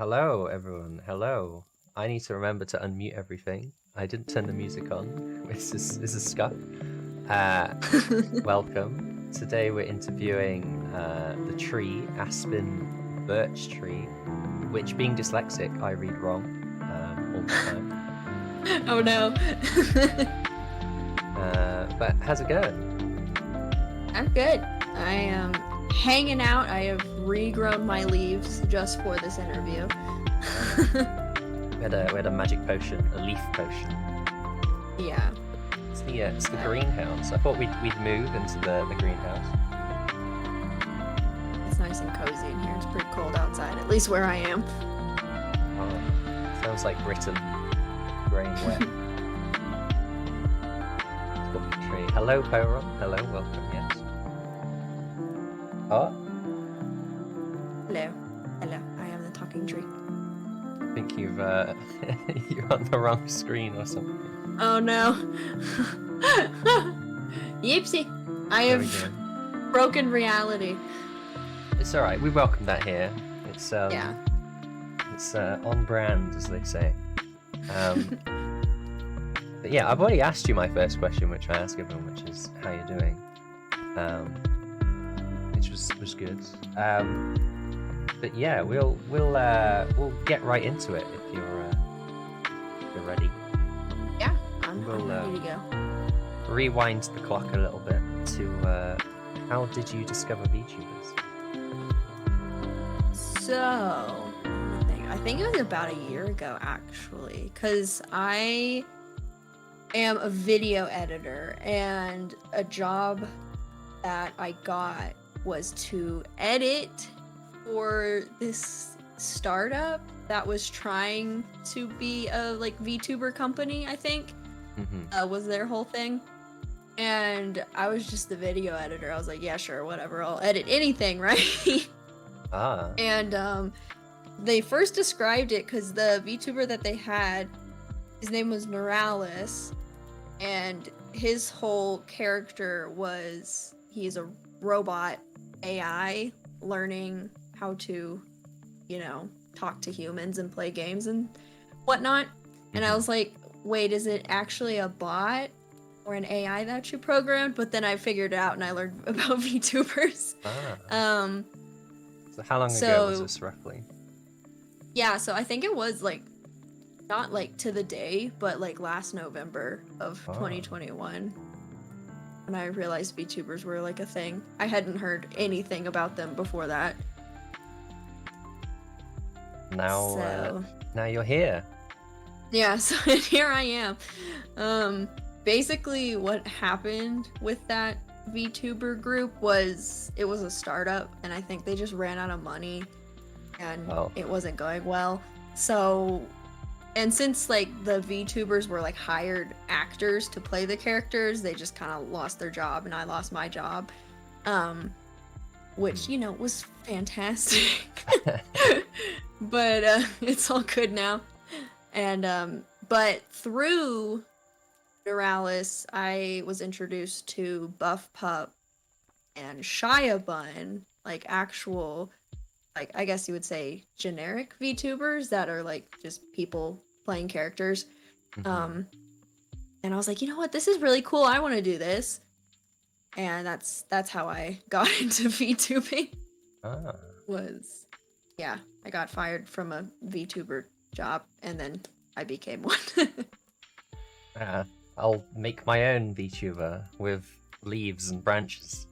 Hello, everyone. Hello. I need to remember to unmute everything. I didn't turn the music on. This is scuff. Welcome. Today we're interviewing the tree, AspenBirchtree, which, being dyslexic, I read wrong all the time. Oh no. But how's it going? I'm good. I am hanging out. I have regrown my leaves just for this interview. We had a magic potion, a leaf potion. Yeah. It's the greenhouse. I thought we'd move into the greenhouse. It's nice and cozy in here. It's pretty cold outside, at least where I am. Oh, sounds like Britain. Grey and wet. Tree. Hello, Poron. Hello, welcome. Yes. Oh. Hello. Hello. I am the talking tree. I think you're on the wrong screen or something. Oh no. Yipsy. I have broken reality. It's all right. We welcome that here. It's yeah. It's on brand, as they say. But yeah, I've already asked you my first question, which I ask everyone, which is how you're doing, which was good. But yeah, we'll get right into it if you're ready. Yeah, I'm ready to go. Rewind the clock a little bit to how did you discover VTubers? So, I think it was about a year ago, actually, because I am a video editor, and a job that I got was to edit for this startup that was trying to be a VTuber company, I think. Was their whole thing. And I was just the video editor. I was like, yeah, sure, whatever, I'll edit anything, right? And they first described it because the VTuber that they had, his name was Neuralis, and his whole character was he's a robot AI learning how to, talk to humans and play games and whatnot. And I was like, wait, is it actually a bot or an AI that you programmed? But then I figured it out and I learned about VTubers. So how long ago was this roughly? Yeah, so I think it was not to the day, but last November of 2021. And I realized VTubers were a thing. I hadn't heard anything about them before that. Now you're here. Yeah, so here I am. Basically what happened with that VTuber group was it was a startup, and I think they just ran out of money and it wasn't going well. So, and since the VTubers were hired actors to play the characters, they just kind of lost their job, and I lost my job, which was fantastic. But it's all good now. And but through Neuralis, I was introduced to Buff Pup and Shia Bun, actual, I guess you would say generic VTubers that are just people playing characters. And I was like, you know what, this is really cool, I want to do this. And that's how I got into VTubing. I got fired from a VTuber job, and then I became one. I'll make my own VTuber with leaves and branches.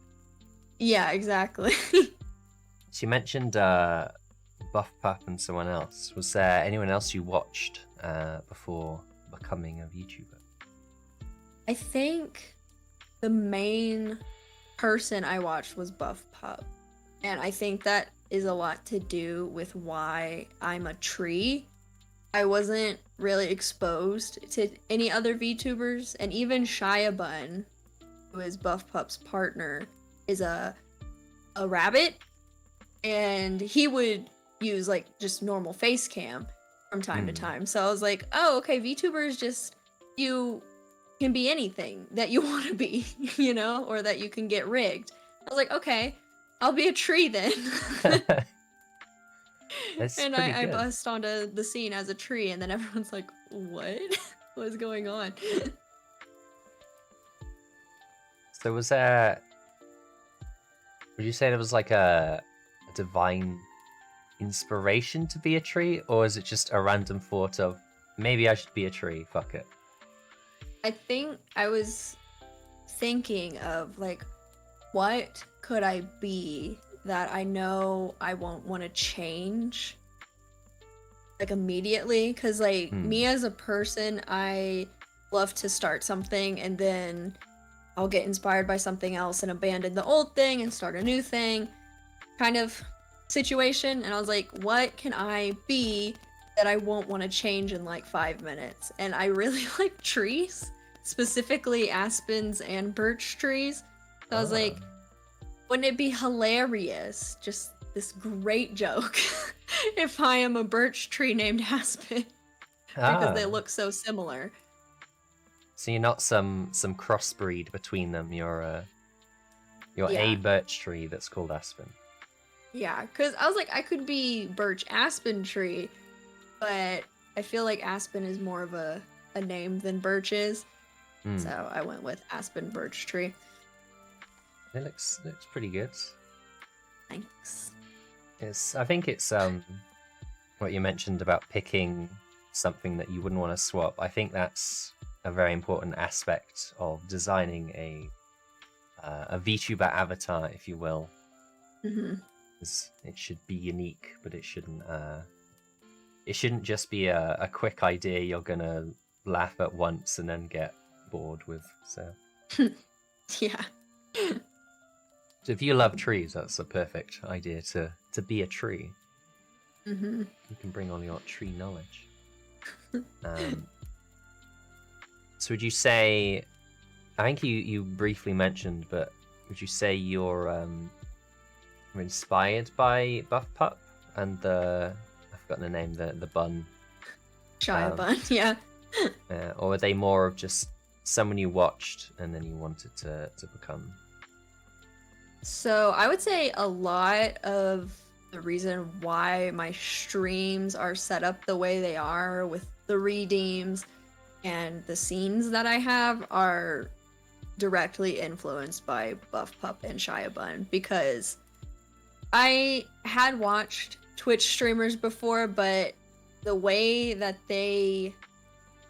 Yeah, exactly. So you mentioned Buff Pup and someone else. Was there anyone else you watched before becoming a VTuber? I think the main person I watched was Buff Pup. And I think that is a lot to do with why I'm a tree. I wasn't really exposed to any other VTubers, and even Shia Bun, who is Buff Pup's partner, is a rabbit, and he would use just normal face cam from time to time. So I was like, oh, okay, VTubers just, you can be anything that you want to be, or that you can get rigged. I was like, okay, I'll be a tree then. It's And pretty I good. bust onto the scene as a tree, and then everyone's like, "What? What's going on?" So was there? Would you say there was like a divine inspiration to be a tree, or is it just a random thought of maybe I should be a tree? Fuck it. I think I was thinking of like, what could I be that I know I won't want to change like immediately? Because like me as a person, I love to start something and then I'll get inspired by something else and abandon the old thing and start a new thing kind of situation. And I was like, what can I be that I won't want to change in like 5 minutes? And I really like trees, specifically aspens and birch trees. So I was like, wouldn't it be hilarious? Just this great joke if I am a birch tree named Aspen because they look so similar. So you're not some crossbreed between them. You're a Yeah. birch tree that's called Aspen. Yeah, because I was like, I could be birch aspen tree, but I feel like aspen is more of a name than birch is. So I went with AspenBirchtree. It looks pretty good. Thanks. I think it's what you mentioned about picking something that you wouldn't want to swap. I think that's a very important aspect of designing a VTuber avatar, if you will. Mm-hmm. It should be unique, but it shouldn't just be a quick idea you're gonna laugh at once and then get bored with. So Yeah. So if you love trees, that's a perfect idea to be a tree. Mm-hmm. You can bring on your tree knowledge. So would you say? I think you briefly mentioned, but would you say you're inspired by Buff Pup and I've forgotten the name, the bun. Shia bun, yeah. Or are they more of just someone you watched and then you wanted to become? So I would say a lot of the reason why my streams are set up the way they are with the redeems and the scenes that I have are directly influenced by Buff Pup and Shia Bun, because I had watched Twitch streamers before, but the way that they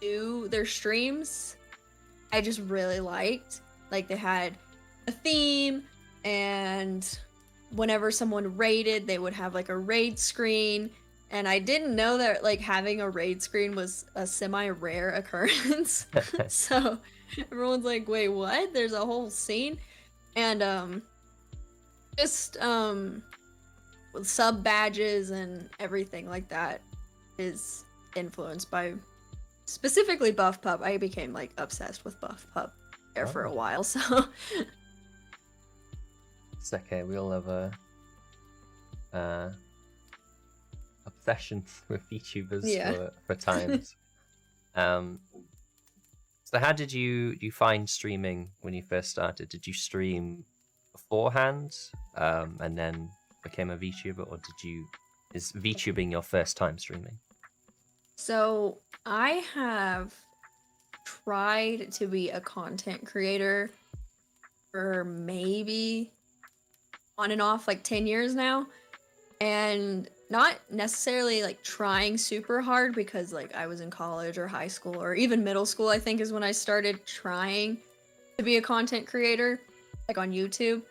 do their streams, I just really liked. Like, they had a theme, and whenever someone raided, they would have like a raid screen. And I didn't know that like having a raid screen was a semi-rare occurrence. So everyone's like, wait, what? There's a whole scene? And just with sub badges and everything like that is influenced by specifically Buff Pup. I became like obsessed with Buff Pup there for a while, so it's okay. We all have a obsession with VTubers for times. So how did you find streaming when you first started? Did you stream beforehand and then became a VTuber, or is VTubing your first time streaming? So I have tried to be a content creator for maybe on and off like 10 years now, and not necessarily like trying super hard, because like I was in college or high school or even middle school, I think, is when I started trying to be a content creator like on YouTube.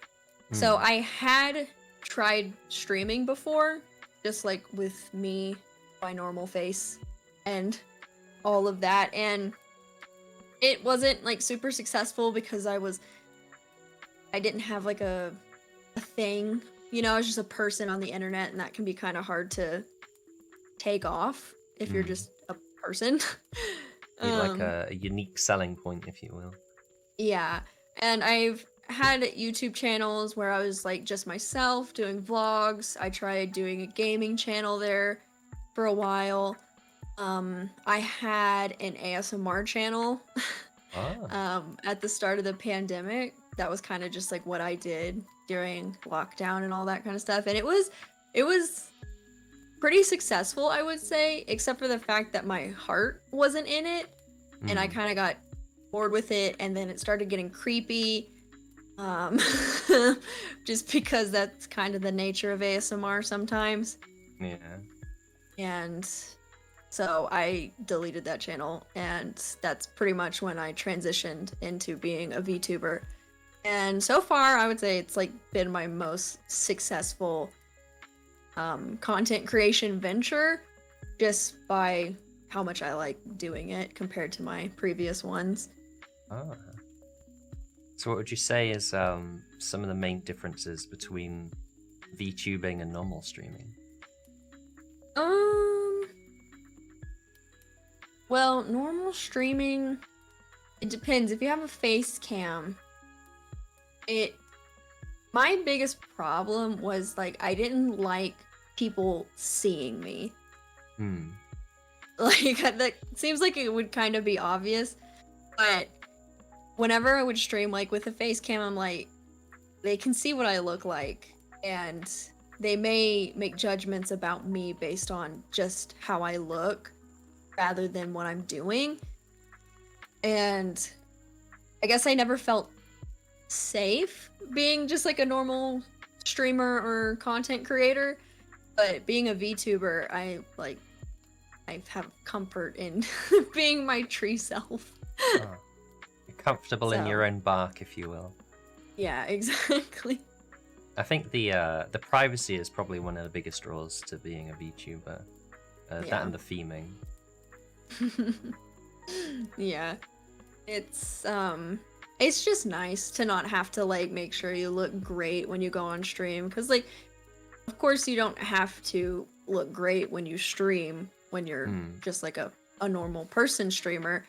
So I had tried streaming before, just like with me, my normal face and all of that, and it wasn't like super successful because I didn't have like a thing, you know. I was just a person on the internet, and that can be kind of hard to take off if you're just a person. Need like a unique selling point, if you will. Yeah, and I've had YouTube channels where I was like just myself doing vlogs. I tried doing a gaming channel there for a while. I had an ASMR channel at the start of the pandemic. That was kind of just like what I did during lockdown and all that kind of stuff. And it was pretty successful, I would say, except for the fact that my heart wasn't in it, and I Mm, kind of got bored with it, and then it started getting creepy. Um, just because that's kind of the nature of ASMR sometimes. yeah. And so I deleted that channel, and that's pretty much when I transitioned into being a VTuber. And so far, I would say it's like been my most successful content creation venture, just by how much I like doing it compared to my previous ones. Ah. So what would you say is some of the main differences between VTubing and normal streaming? Um, well, normal streaming, it depends. If you have a face cam, it my biggest problem was like I didn't like people seeing me. Hmm. Like that seems like it would kind of be obvious, but whenever I would stream like with a face cam, I'm like, they can see what I look like, and they may make judgments about me based on just how I look rather than what I'm doing. And I guess I never felt safe being just like a normal streamer or content creator, but being a VTuber, I have comfort in being my true self. Ah. You're comfortable in your So, own bark, if you will. yeah, exactly. I think the privacy is probably one of the biggest draws to being a VTuber. That Yeah. and the theming. Yeah. It's just nice to not have to like make sure you look great when you go on stream, cuz like of course you don't have to look great when you stream when you're Hmm. just like a normal person streamer.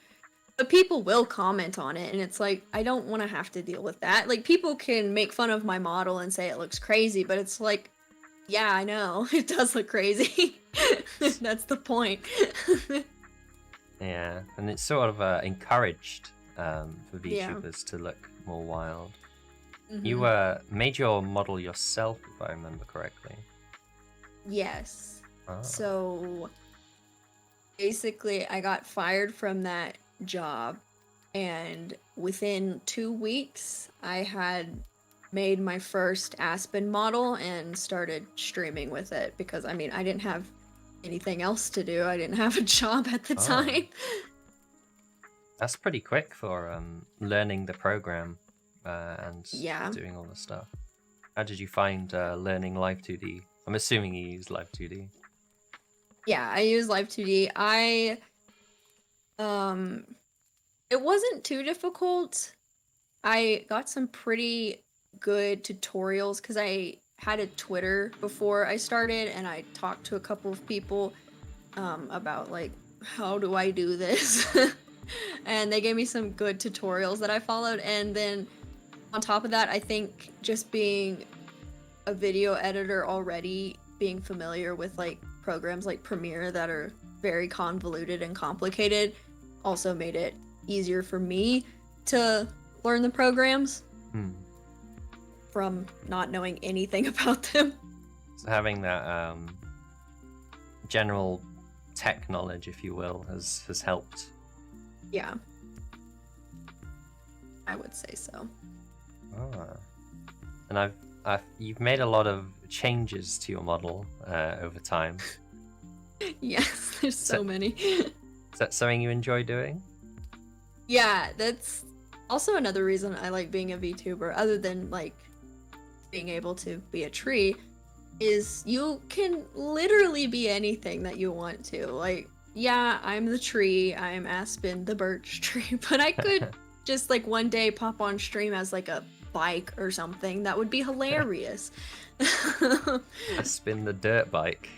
But people will comment on it, and it's like I don't want to have to deal with that. Like people can make fun of my model and say it looks crazy, but it's like, yeah, I know. It does look crazy. That's the point. Yeah, and it's sort of encouraged for Yeah. VTubers to look more wild. You Hmm. made your model yourself, if I remember correctly. Yes. Ah. So basically, I got fired from that job, and within 2 weeks, I had made my first Aspen model and started streaming with it because I mean, I didn't have anything else to do. I didn't have a job at the Oh, time. that's pretty quick for learning the program and Yeah. doing all the stuff. How did you find learning Live 2D? I'm assuming you use Live 2D. Yeah, I use Live 2D. Um it wasn't too difficult. I got some pretty good tutorials because I had a Twitter before I started, and I talked to a couple of people about like how do I do this, and they gave me some good tutorials that I followed. And then on top of that, I think just being a video editor already, being familiar with like programs like Premiere that are very convoluted and complicated, also made it easier for me to learn the programs Hmm. from not knowing anything about them. So having that general tech knowledge, if you will, has helped. Yeah, I would say so. Ah. And you've made a lot of changes to your model over time. Yes, there's So, so many. is that something you enjoy doing? Yeah, that's also another reason I like being a VTuber, other than like being able to be a tree, is you can literally be anything that you want to. Like, yeah, I'm the tree, I'm Aspen the birch tree, but I could just like one day pop on stream as like a bike or something. That would be hilarious. Spin the dirt bike.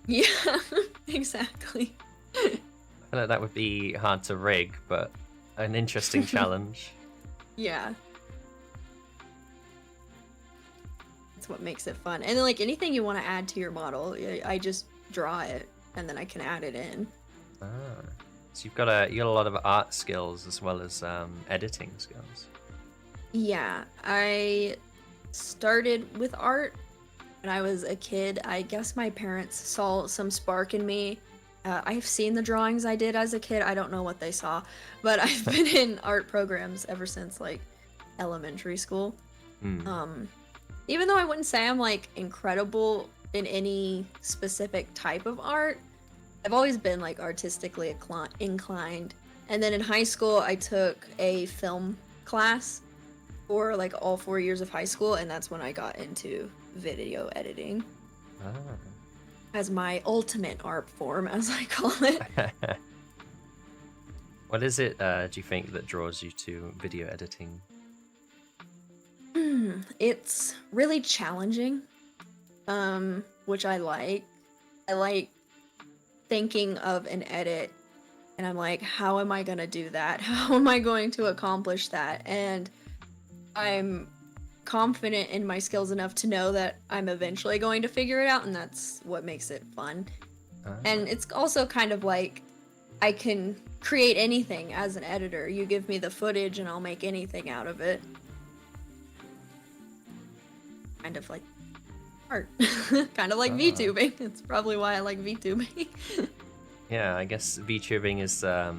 Yeah, exactly. I feel like that would be hard to rig, but an interesting challenge. Yeah. That's what makes it fun. And then like anything you want to add to your model, I just draw it and then I can add it in. Ah. So you got a lot of art skills as well as editing skills. Yeah, I started with art. when I was a kid. I guess my parents saw some spark in me. I've seen the drawings I did as a kid. I don't know what they saw, but I've been in art programs ever since like elementary school. Hmm. Even though I wouldn't say I'm like incredible in any specific type of art, I've always been like artistically inclined. And then in high school, I took a film class for like all 4 years of high school, and that's when I got into video editing Ah. as my ultimate art form, as I call it. What is it, do you think, that draws you to video editing? It's really challenging, which I like. I like thinking of an edit, and I'm like, how am I gonna do that? How am I going to accomplish that? And I'm confident in my skills enough to know that I'm eventually going to figure it out, and that's what makes it fun. Ah. And it's also kind of like I can create anything as an editor. You give me the footage and I'll make anything out of it. Kind of like art. Kind of like Ah. VTubing. It's probably why I like VTubing. Yeah, I guess VTubing is a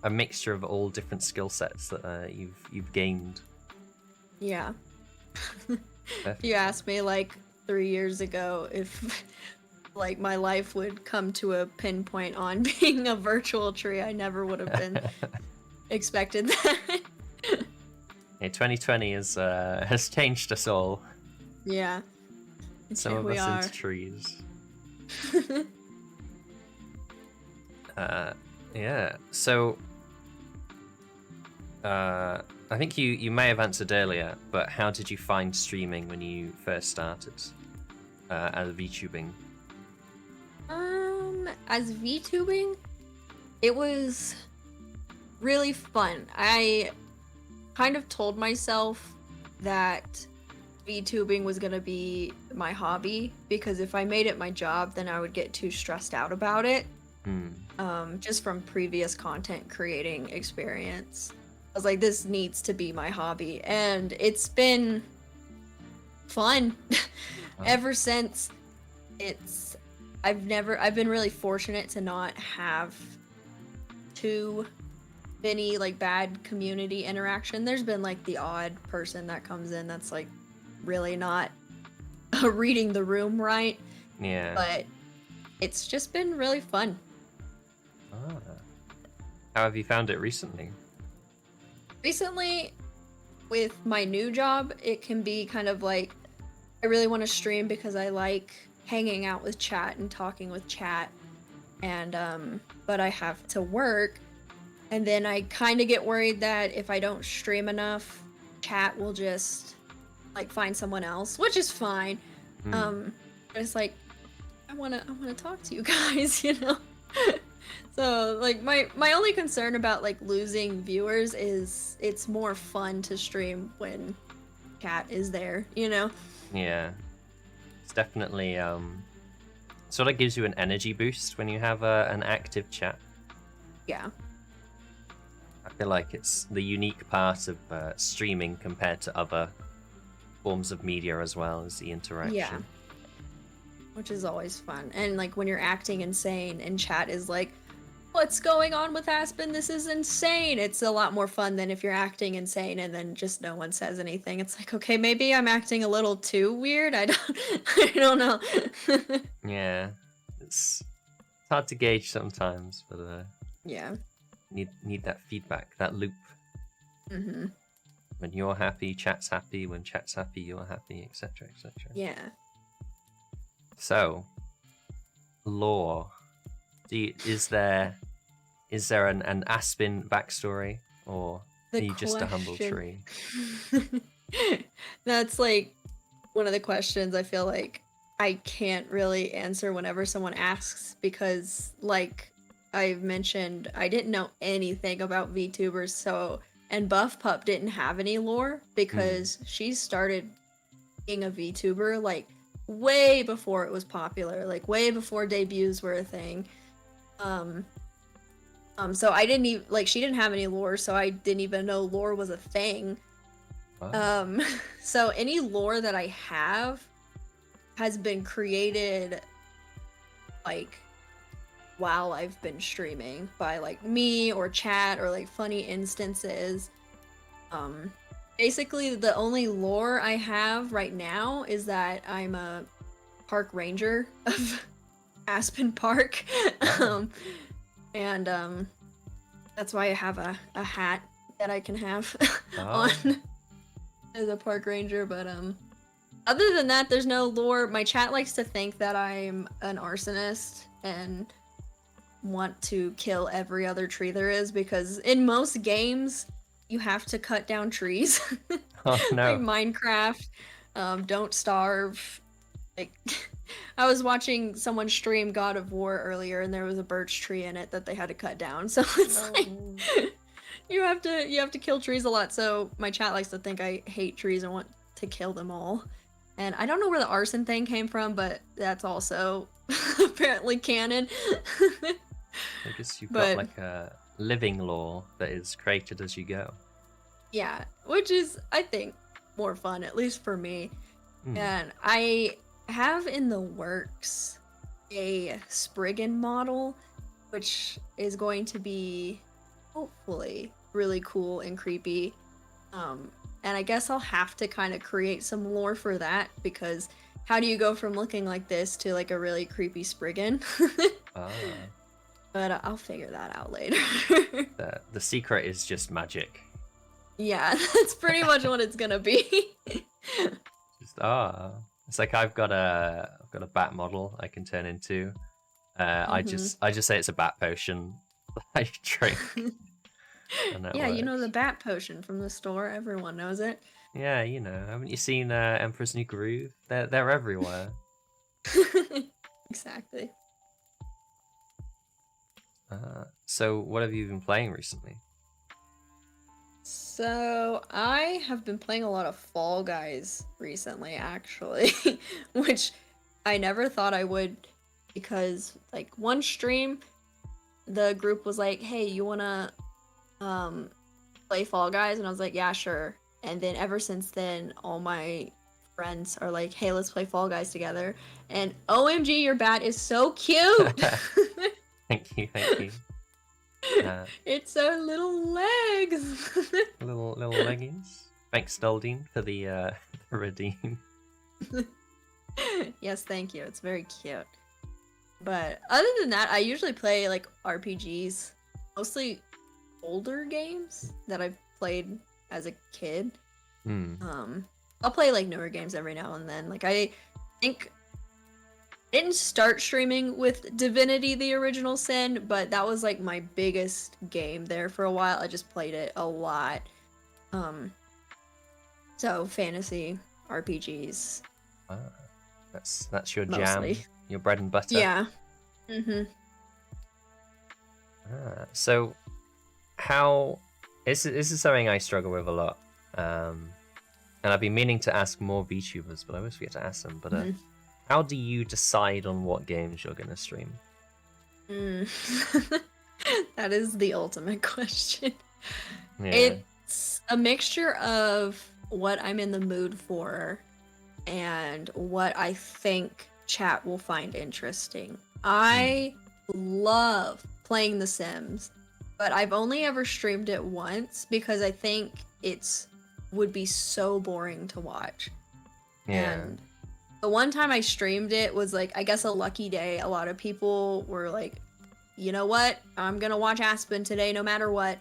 mixture of all different skill sets that you've gained. Yeah. If Definitely. you asked me like 3 years ago if like my life would come to a pinpoint on being a virtual tree, I never would have been expected that. Yeah, 2020 has changed us all. Yeah. Some Here of we us are. into trees. Yeah. So, I think you may have answered earlier, but how did you find streaming when you first started as VTubing? As VTubing, it was really fun. I kind of told myself that VTubing was gonna be my hobby, because if I made it my job, then I would get too stressed out about it. Just from previous content creating experience. I was like, this needs to be my hobby, and it's been fun ever since. I've been really fortunate to not have too many like bad community interaction. There's been like the odd person that comes in that's like really not reading the room right, Yeah. but it's just been really fun. Ah. How have you found it recently? Recently, with my new job, it can be kind of like I really want to stream because I like hanging out with chat and talking with chat, and but I have to work, and then I kind of get worried that if I don't stream enough, chat will just like find someone else, which is fine. But it's like I wanna talk to you guys, you know. So like my only concern about like losing viewers is it's more fun to stream when chat is there, you know. Yeah. It's definitely sort of gives you an energy boost when you have an active chat. Yeah. I feel like it's the unique part of streaming compared to other forms of media as well, as the interaction. Yeah. Which is always fun. And like when you're acting insane and chat is like, what's going on with Aspen? This is insane. It's a lot more fun than if you're acting insane and then just no one says anything. It's like, okay, maybe I'm acting a little too weird. I don't know. Yeah. It's hard to gauge sometimes, but Yeah. need that feedback, that loop. Mm-hmm. When you're happy, chat's happy. When chat's happy, you're happy, etc., etc. Yeah. So, lore. Is there an Aspen backstory, or are you just a humble tree? That's like one of the questions I feel like I can't really answer whenever someone asks, because like I've mentioned, I didn't know anything about VTubers, so, and Buff Pup didn't have any lore because she started being a VTuber like way before it was popular, like way before debuts were a thing. So I didn't even like, she didn't have any lore, so I didn't even know lore was a thing. Wow. So any lore that I have has been created like while I've been streaming by like me or chat or like funny instances. Basically the only lore I have right now is that I'm a park ranger of Aspen Park. Oh. And that's why I have a hat that I can have on Oh. as a park ranger, but other than that, there's no lore. My chat likes to think that I'm an arsonist and want to kill every other tree there is, because in most games you have to cut down trees. Oh Like no. Minecraft, Don't Starve. Like I was watching someone stream God of War earlier and there was a birch tree in it that they had to cut down. So it's like you have to kill trees a lot. So my chat likes to think I hate trees and want to kill them all. And I don't know where the arson thing came from, but that's also apparently canon. I guess you've got But like a living lore that is created as you go. yeah, which is, I think, more fun, at least for me. Hmm. And I have in the works a Spriggan model, which is going to be hopefully really cool and creepy. And I guess I'll have to kind of create some lore for that, because how do you go from looking like this to like a really creepy Spriggan? Ah. But I'll figure that out later. The secret is just magic. Yeah, that's pretty much what it's gonna be. Just it's like I've got a bat model I can turn into. I just say it's a bat potion I drink. And that Yeah, you know works. the bat potion from the store. Everyone knows it. Yeah, you know, haven't you seen Emperor's New Groove? They're everywhere. Exactly. So what have you been playing recently? So I have been playing a lot of Fall Guys recently, actually, which I never thought I would, because like one stream, the group was like, "Hey, you wanna play Fall Guys?" And I was like, "Yeah, sure." And then ever since then, all my friends are like, "Hey, let's play Fall Guys together." And OMG, your bat is so cute. Thank you. It's so little legs. Little leggings. Thanks, Doldine, for the redeem. Yes, thank you. It's very cute. But other than that, I usually play like RPGs, mostly older games that I've played as a kid. I'll play like newer games every now and then. Like I think I didn't start streaming with Divinity: The Original Sin, but that was like my biggest game there for a while. I just played it a lot. So fantasy RPGs. That's your Mostly. jam, your bread and butter. Yeah. So how this is something I struggle with a lot. And I've been meaning to ask more VTubers, but I always forget to ask them. But how do you decide on what games you're going to stream? That is the ultimate question. Yeah. It's a mixture of what I'm in the mood for and what I think chat will find interesting. I love playing The Sims, but I've only ever streamed it once because I think it's would be so boring to watch. Yeah. And the one time I streamed it was like, I guess, a lucky day. A lot of people were like, you know what? I'm gonna watch Aspen today no matter what.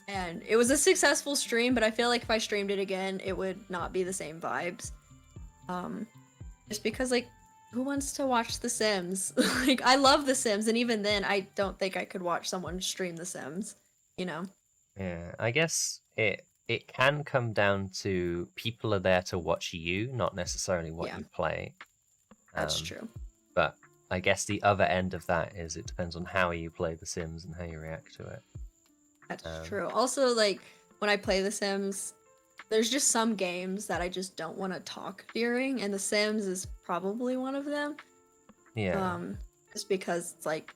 And it was a successful stream, but I feel like if I streamed it again, it would not be the same vibes. Just because, like, who wants to watch The Sims? Like, I love The Sims, and even then, I don't think I could watch someone stream The Sims, you know? Yeah, I guess it can come down to people are there to watch you, not necessarily what you play. That's true. But I guess the other end of that is it depends on how you play The Sims and how you react to it. That's true. Also, like, when I play The Sims, there's just some games that I just don't want to talk during, and The Sims is probably one of them. Yeah. Just because it's like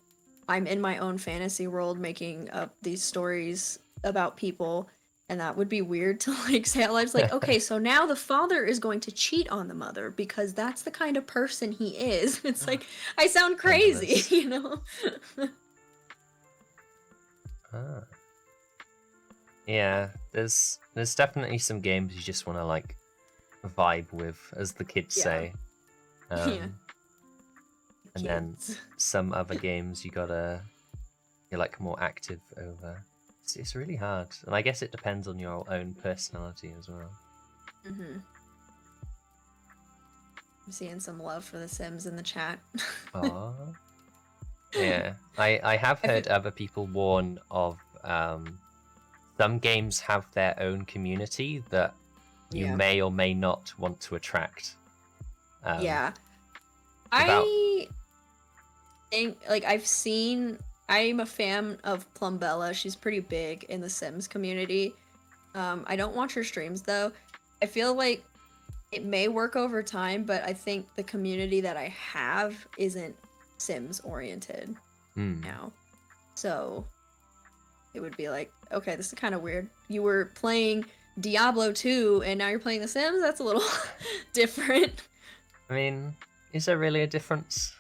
I'm in my own fantasy world making up these stories about people, And that would be weird to like say out loud. It's like, okay, so now the father is going to cheat on the mother because that's the kind of person he is. It's like, I sound crazy, Scandalous. you know? Ah. Yeah, there's definitely some games you just want to like vibe with, as the kids Yeah. say. Yeah. And then Kids. some other games you're like more active over. It's really hard, and I guess it depends on your own personality as well. Mm-hmm. I'm seeing some love for The Sims in the chat. Aww. Yeah, I have I feel- heard other people warn of some games have their own community that you Yeah. may or may not want to attract. Yeah. About I think, like, I'm a fan of Plumbella. She's pretty big in the Sims community. I don't watch her streams, though. I feel like it may work over time, but I think the community that I have isn't Sims oriented now. So it would be like, okay, this is kind of weird. You were playing Diablo 2 and now you're playing The Sims? That's a little different. I mean, is there really a difference?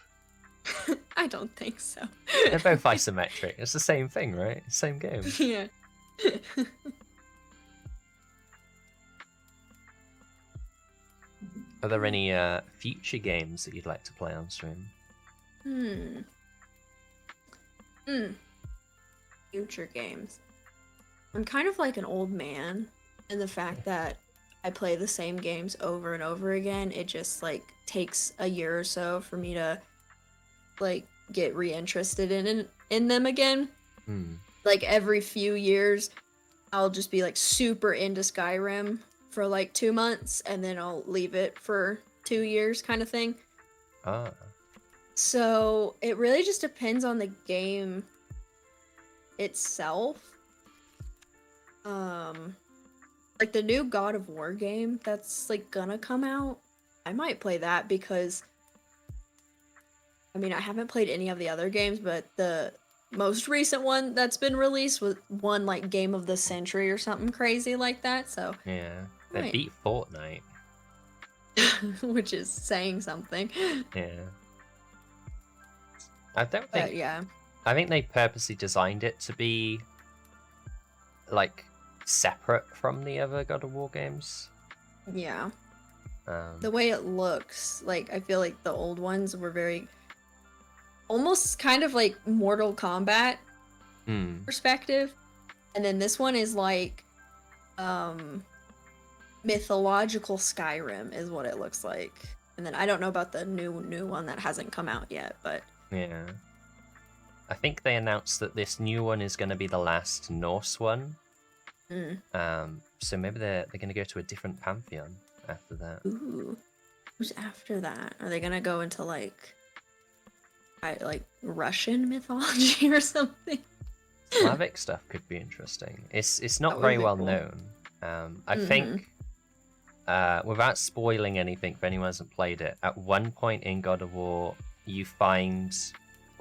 I don't think so. They're both isometric. It's the same thing, right? Same game. Yeah. Are there any future games that you'd like to play on stream? Future games. I'm kind of like an old man in the fact that I play the same games over and over again. It just like takes a year or so for me to like get reinterested in them again. Like every few years I'll just be like super into Skyrim for like 2 months and then I'll leave it for 2 years kind of thing. Ah. So it really just depends on the game itself. Like the new God of War game that's like gonna come out, I might play that because I mean I haven't played any of the other games, but the most recent one that's been released was one like Game of the Century or something crazy like that. So Yeah, they right. beat Fortnite. Which is saying something. Yeah. I don't think. But yeah. I think they purposely designed it to be like separate from the other God of War games. Yeah. The way it looks, like I feel like the old ones were very almost kind of like Mortal Kombat perspective. And then this one is like mythological Skyrim is what it looks like. And then I don't know about the new one that hasn't come out yet, but yeah. I think they announced that this new one is going to be the last Norse one. So maybe they're going to go to a different pantheon after that. Ooh. Who's after that? Are they going to go into like Russian mythology or something? Slavic stuff could be interesting. It's not very well known. I think without spoiling anything for anyone who hasn't played it, at one point in God of War you find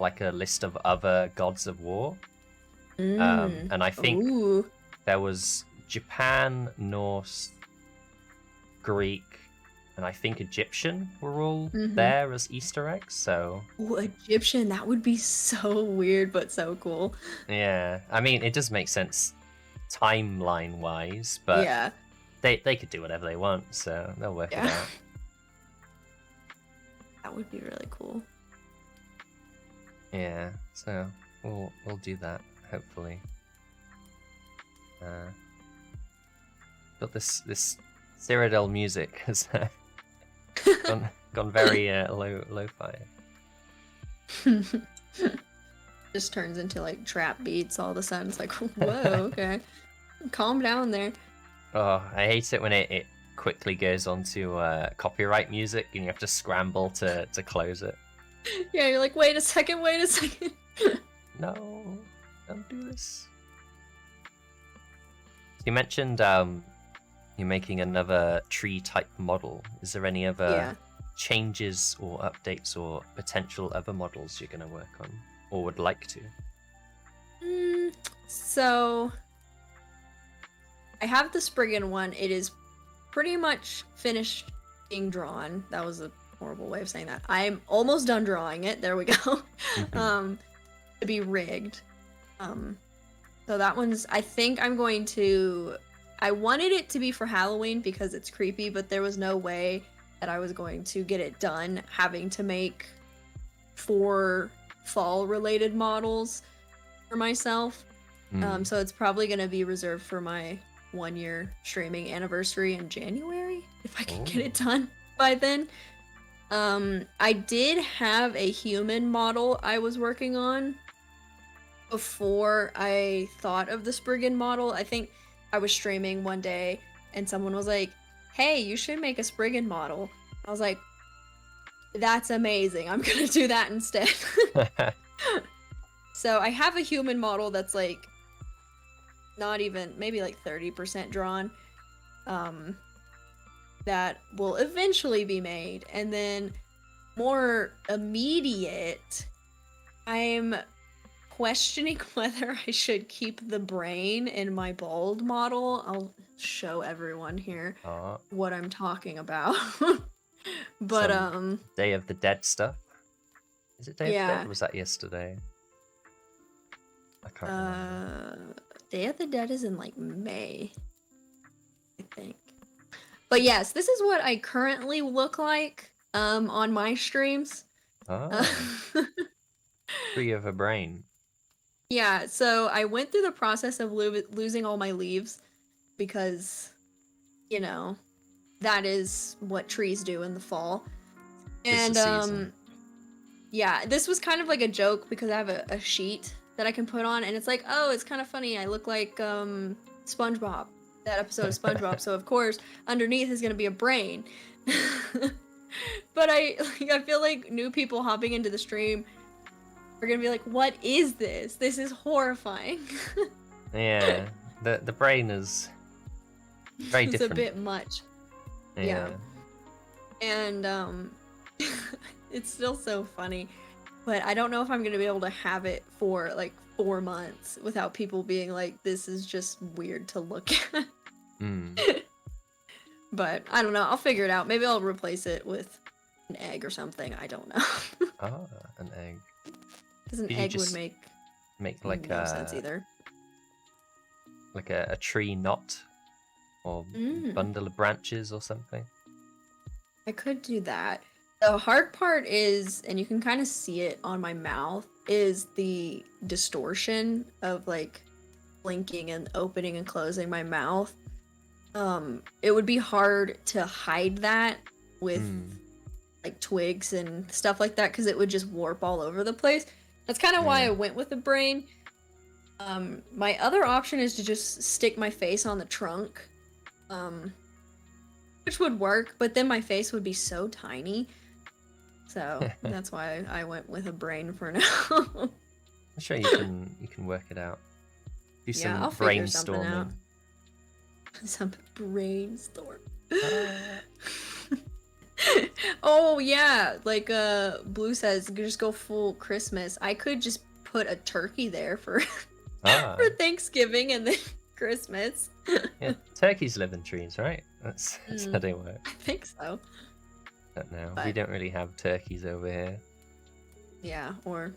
like a list of other gods of war. And I think there was Japan, Norse, Greek, and I think Egyptian were all there as Easter eggs, so... Ooh, Egyptian, that would be so weird, but so cool. Yeah, I mean, it does make sense timeline-wise, but yeah. they could do whatever they want, so they'll work it out. That would be really cool. Yeah, so we'll do that, hopefully. But this Cyrodiil music has gone very lo-fi. Just turns into like trap beats all of a sudden. It's like, whoa, okay. Calm down there. Oh, I hate it when it quickly goes onto copyright music and you have to scramble to close it. Yeah, you're like, wait a second. No, don't do this. You mentioned you're making another tree type model. Is there any other changes or updates or potential other models you're going to work on or would like to? So I have the Spriggan one. It is pretty much finished being drawn. That was a horrible way of saying that. I'm almost done drawing it. There we go. To be rigged. So that one's, I think I'm going to, I wanted it to be for Halloween because it's creepy, but there was no way that I was going to get it done having to make 4 fall related models for myself. So it's probably going to be reserved for my 1-year streaming anniversary in January, if I can get it done by then. I did have a human model I was working on before I thought of the Spriggan model. I think I was streaming one day and someone was like, hey, you should make a Spriggan model. I was like, that's amazing. I'm gonna do that instead. So I have a human model that's like not even, maybe like 30% drawn, that will eventually be made. And then more immediate, I'm questioning whether I should keep the brain in my bald model. I'll show everyone here what I'm talking about. But some Day of the Dead stuff. Is it Day of the Dead? Or was that yesterday? I can't remember. Day of the Dead is in like May, I think. But yes, this is what I currently look like on my streams. Free of a brain. Yeah, so I went through the process of losing all my leaves because, you know, that is what trees do in the fall. And yeah, this was kind of like a joke because I have a sheet that I can put on, and it's like, oh, it's kind of funny. I look like SpongeBob, that episode of SpongeBob. So of course, underneath is gonna be a brain. But I feel like new people hopping into the stream are gonna be like, what is this? This is horrifying. Yeah, the brain is very different. It's a bit much. Yeah. And it's still so funny, but I don't know if I'm gonna be able to have it for like 4 months without people being like, this is just weird to look at. But I don't know, I'll figure it out. Maybe I'll replace it with an egg or something. I don't know. An egg. Because an egg would make like no sense either. Like a tree knot or bundle of branches or something. I could do that. The hard part is, and you can kind of see it on my mouth, is the distortion of like blinking and opening and closing my mouth. It would be hard to hide that with like twigs and stuff like that because it would just warp all over the place. That's kind of why I went with the brain. My other option is to just stick my face on the trunk, which would work, but then my face would be so tiny. So that's why I went with a brain for now. I'm sure you can work it out. Do some I'll figure something brainstorming. out. Some brainstorm. Oh yeah, like Blue says, just go full Christmas. I could just put a turkey there for for Thanksgiving and then Christmas. Yeah, turkeys live in trees, right? That's how they work. I think so. Don't know. We don't really have turkeys over here. Yeah, or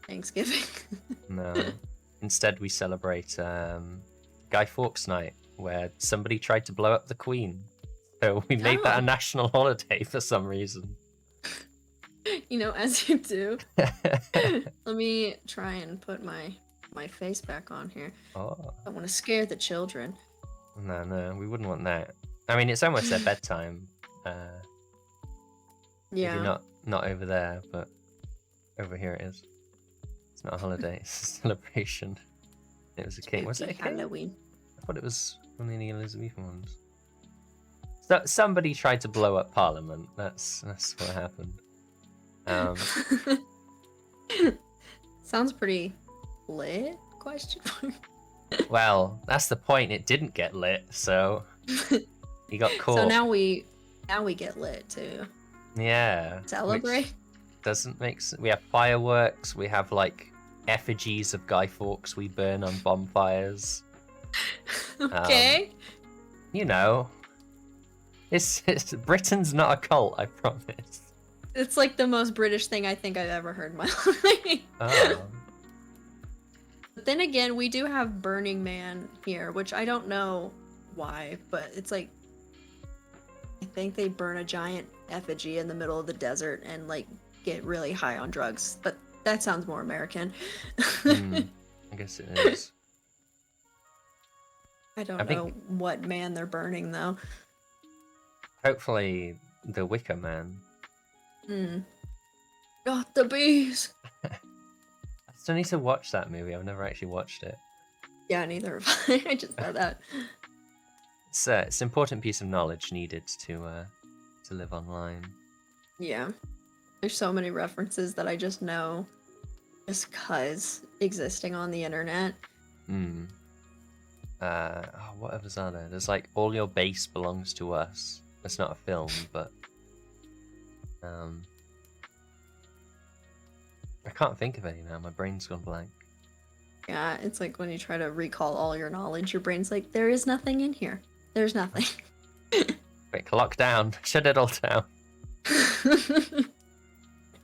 Thanksgiving. No. Instead, we celebrate Guy Fawkes Night, where somebody tried to blow up the Queen. So we made that a national holiday for some reason. You know, as you do. Let me try and put my face back on here. I don't want to scare the children. No, we wouldn't want that. I mean, it's almost their bedtime. Yeah. Maybe not over there, but over here it is. It's not a holiday, it's a celebration. It was a king. Was it a king? Halloween. I thought it was one of the Elizabethan ones. So, somebody tried to blow up Parliament. That's what happened. Sounds pretty lit? Question mark. Well, that's the point. It didn't get lit, so he got caught. So now we get lit too. Yeah. Celebrate. Doesn't make sense. We have fireworks. We have like effigies of Guy Fawkes we burn on bonfires. Okay. You know, it's Britain's not a cult, I promise. It's like the most British thing I think I've ever heard in my life. Oh. But then again, we do have Burning Man here, which I don't know why, but it's like I think they burn a giant effigy in the middle of the desert and like get really high on drugs. But that sounds more American. I guess it is. I don't know what man they're burning though. Hopefully the Wicker Man. Got the bees. I still need to watch that movie. I've never actually watched it. Yeah, neither have I. I just know that. It's an important piece of knowledge needed to live online. Yeah. There's so many references that I just know just cuz existing on the internet. What others are there? There's like All Your Base Belongs to Us. It's not a film, but I can't think of any now. My brain's gone blank. Yeah, it's like when you try to recall all your knowledge, your brain's like, there is nothing in here. There's nothing. Quick, lock down. Shut it all down.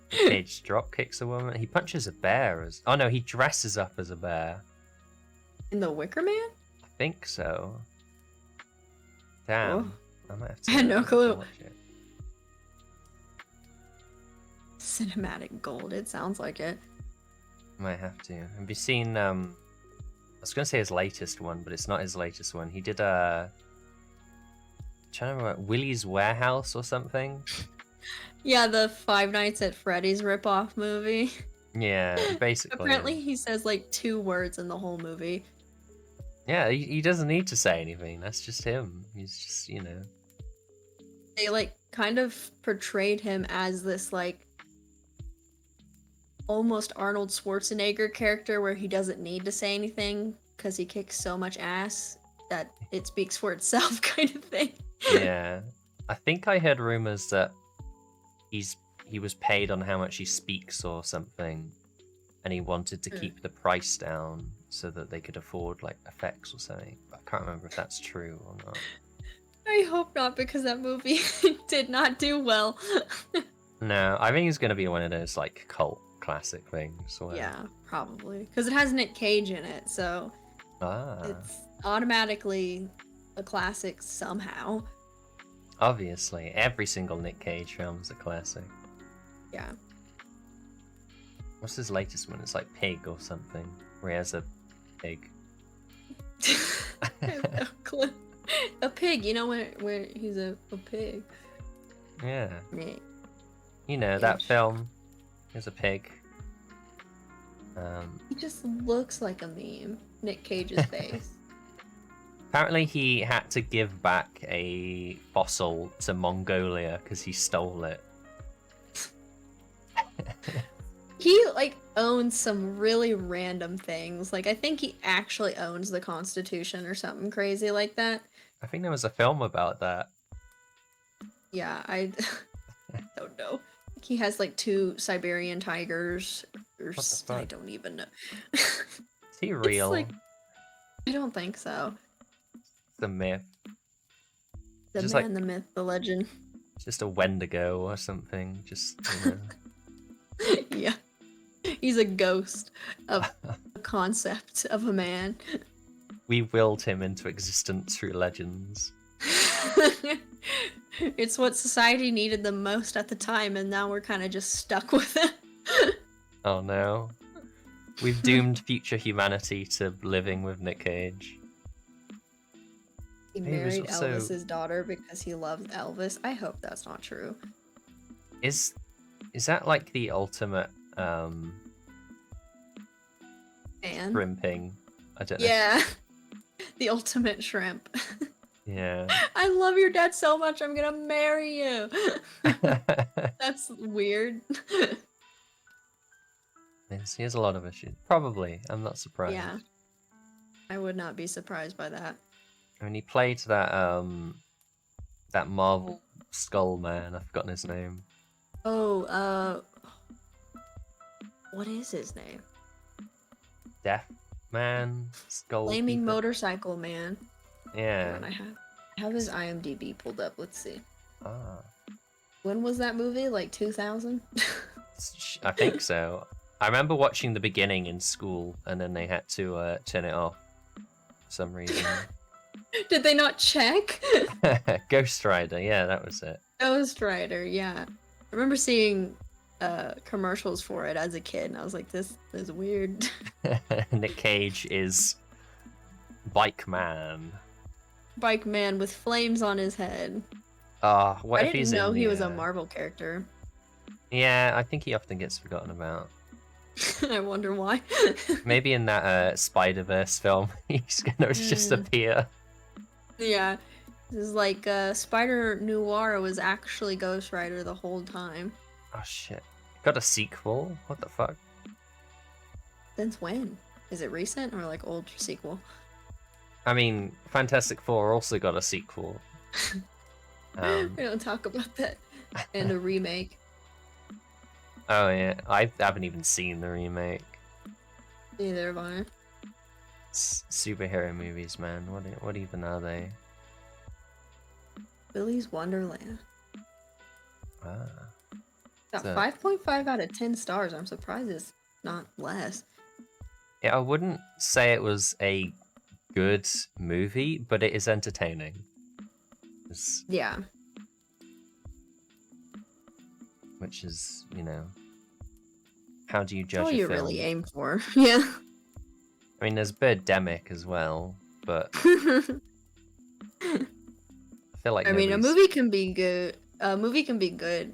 Cage drop kicks a woman. He punches a bear as... Oh no, he dresses up as a bear. In The Wicker Man? I think so. Damn. Oh. I might have to... I had no clue. Watch it. Cinematic gold, it sounds like it. Might have to. Have you seen... I was going to say his latest one, but it's not his latest one. He did a... trying to remember, Willy's Warehouse or something? Yeah, the Five Nights at Freddy's ripoff movie. Yeah, basically. Apparently he says like 2 words in the whole movie. Yeah, he doesn't need to say anything. That's just him. He's just, you know... They like kind of portrayed him as this like almost Arnold Schwarzenegger character where he doesn't need to say anything because he kicks so much ass that it speaks for itself kind of thing. Yeah. I think I heard rumors that he was paid on how much he speaks or something, and he wanted to keep the price down so that they could afford like effects or something. I can't remember if that's true or not. I hope not, because that movie did not do well. No, I think it's going to be one of those like cult classic things. Where... Yeah, probably. Because it has Nick Cage in it, so it's automatically a classic somehow. Obviously, every single Nick Cage film is a classic. Yeah. What's his latest one? It's like Pig or something, where he has a pig. I have no clue. A pig, you know, where he's a pig. Yeah. Nick. You know, that film. There's a pig. He just looks like a meme. Nick Cage's face. Apparently he had to give back a fossil to Mongolia because he stole it. He, like, owns some really random things. Like, I think he actually owns the Constitution or something crazy like that. I think there was a film about that. Yeah, I don't know. He has, like, 2 Siberian tigers. Or I don't even know. Is he real? Like, I don't think so. The myth. The just man, the myth, the legend. Just a Wendigo or something. Just, you know. Yeah. He's a ghost of a concept of a man. We willed him into existence through legends. It's what society needed the most at the time, and now we're kind of just stuck with it. Oh no. We've doomed future humanity to living with Nick Cage. He married Elvis's daughter because he loves Elvis. I hope that's not true. Is that like the ultimate shrimping? I don't know. Yeah. The ultimate shrimp. Yeah. I love your dad so much, I'm gonna marry you. That's weird. Yes, he has a lot of issues. Probably. I'm not surprised. Yeah. I would not be surprised by that. I mean, he played that Marvel Skull Man. I've forgotten his name. Oh, what is his name? Death Man? Skull Flaming Keeper? Motorcycle Man. Yeah. I have. I have his IMDb pulled up. Let's see. Ah, When was that movie? Like 2000? I think so. I remember watching the beginning in school, and then they had to turn it off for some reason. Did they not check? Ghost Rider, yeah, that was it. Ghost Rider, yeah. I remember seeing commercials for it as a kid, and I was like, this is weird. Nick Cage is Bike Man. Bike man with flames on his head. What I if didn't he's know in he the, was a Marvel character. Yeah, I think he often gets forgotten about. I wonder why. Maybe in that Spider-Verse film, he's gonna just appear. Yeah. This is like Spider Noir was actually Ghost Rider the whole time. Oh shit. Got a sequel? What the fuck? Since when? Is it recent or like old sequel? I mean, Fantastic Four also got a sequel. We don't talk about that. And a remake. Oh yeah, I haven't even seen the remake. Neither have I. Superhero movies, man. What even are they? Willy's Wonderland. Ah. Got So- 5.5 out of 10 stars. I'm surprised it's not less. Yeah, I wouldn't say it was a good movie, but it is entertaining. Yeah. Which is, how do you That's judge all a you film? really aim for. Yeah. I mean, there's Birdemic as well, but I I feel like mean, a nobody's- movie can be good. A movie can be good,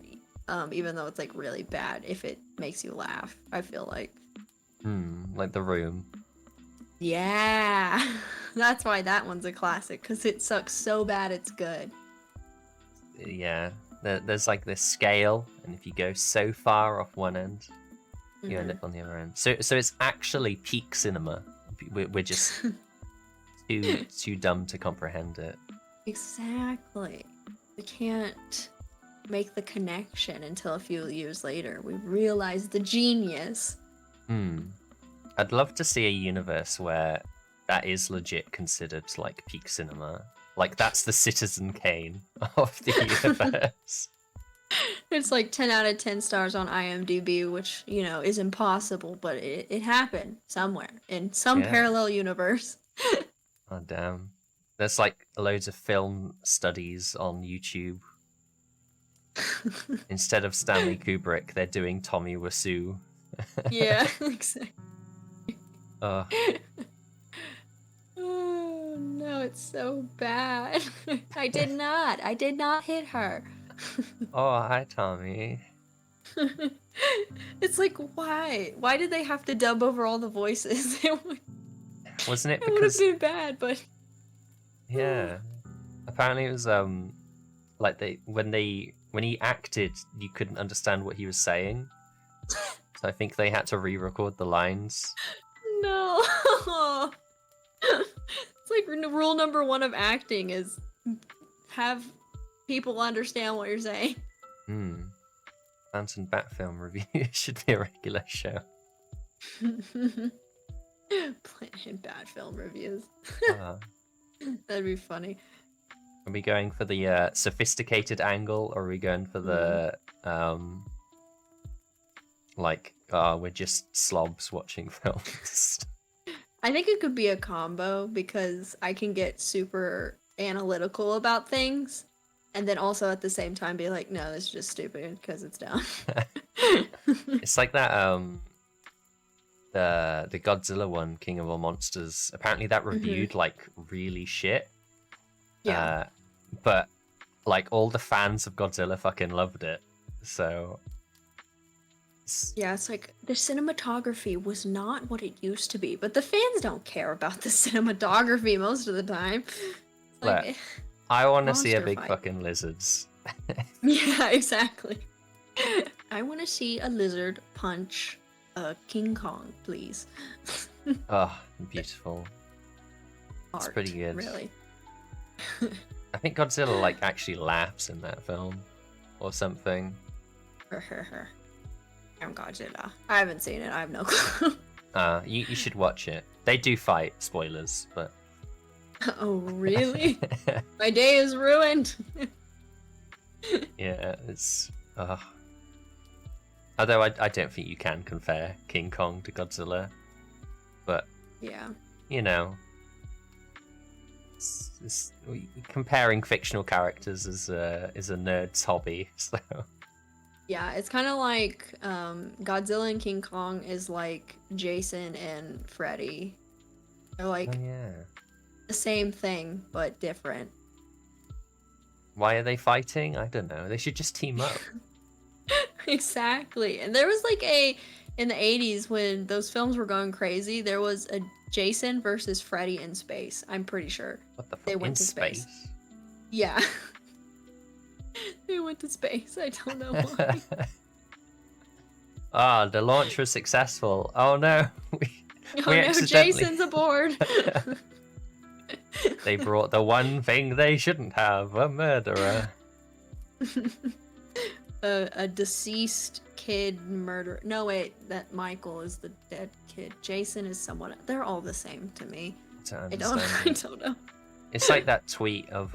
even though it's like really bad if it makes you laugh. I feel like. like The Room. Yeah, that's why that one's a classic, because it sucks so bad it's good. Yeah, there's like this scale, and if you go so far off one end, you end up on the other end. So it's actually peak cinema. We're just too dumb to comprehend it. Exactly. We can't make the connection until a few years later. We realize the genius. I'd love to see a universe where that is legit considered like peak cinema. Like that's the Citizen Kane of the universe. It's like 10 out of 10 stars on IMDb, which, is impossible, but it happened somewhere in some parallel universe. Oh, damn. There's like loads of film studies on YouTube. Instead of Stanley Kubrick, they're doing Tommy Wiseau. Yeah, exactly. Oh, Oh, no, it's so bad. I did not hit her. hi, Tommy. It's like, why? Why did they have to dub over all the voices? Wasn't it It would have because... been bad, but Yeah. Apparently it was, like when he acted, you couldn't understand what he was saying. So I think they had to re-record the lines. no. It's like rule number 1 of acting is have people understand what you're saying. Phantom Bat film review should be a regular show. Playing bad film reviews. Ah. That'd be funny. Are we going for the sophisticated angle, or are we going for the we're just slobs watching films? I think it could be a combo because I can get super analytical about things and then also at the same time be like, no, this is just stupid because it's dumb. It's like that the Godzilla one, King of All Monsters. Apparently that reviewed like really shit. Yeah. But like all the fans of Godzilla fucking loved it. So Yeah, it's like the cinematography was not what it used to be, but the fans don't care about the cinematography most of the time. It's like, Look, I want to see a monster big fight. fucking lizards. yeah, exactly. I want to see a lizard punch a King Kong, please. Oh, beautiful. It's Art, pretty good. Really. I think Godzilla like actually laughs in that film or something. I'm Godzilla. I haven't seen it. I have no clue. You should watch it. They do fight, spoilers, but Oh, really? My day is ruined. Yeah, it's. Although I don't think you can compare King Kong to Godzilla, but Yeah. you know, comparing fictional characters is a nerd's hobby. So Yeah, it's kind of like Godzilla and King Kong is like Jason and Freddy. They're like yeah, the same thing but different. why are they fighting? I don't know. They should just team up. Exactly. And there was like in the 80s when those films were going crazy, there was a Jason versus Freddy in space. I'm pretty sure. What the fuck? They went In to space? Yeah. They went to space. I don't know why. Ah, the launch was successful. Oh no, Oh we no, accidentally. Jason's aboard. They brought the one thing they shouldn't have, a murderer. A deceased kid murder. No, wait, that Michael is the dead kid. Jason is someone. They're all the same to me. I don't know. It's like that tweet of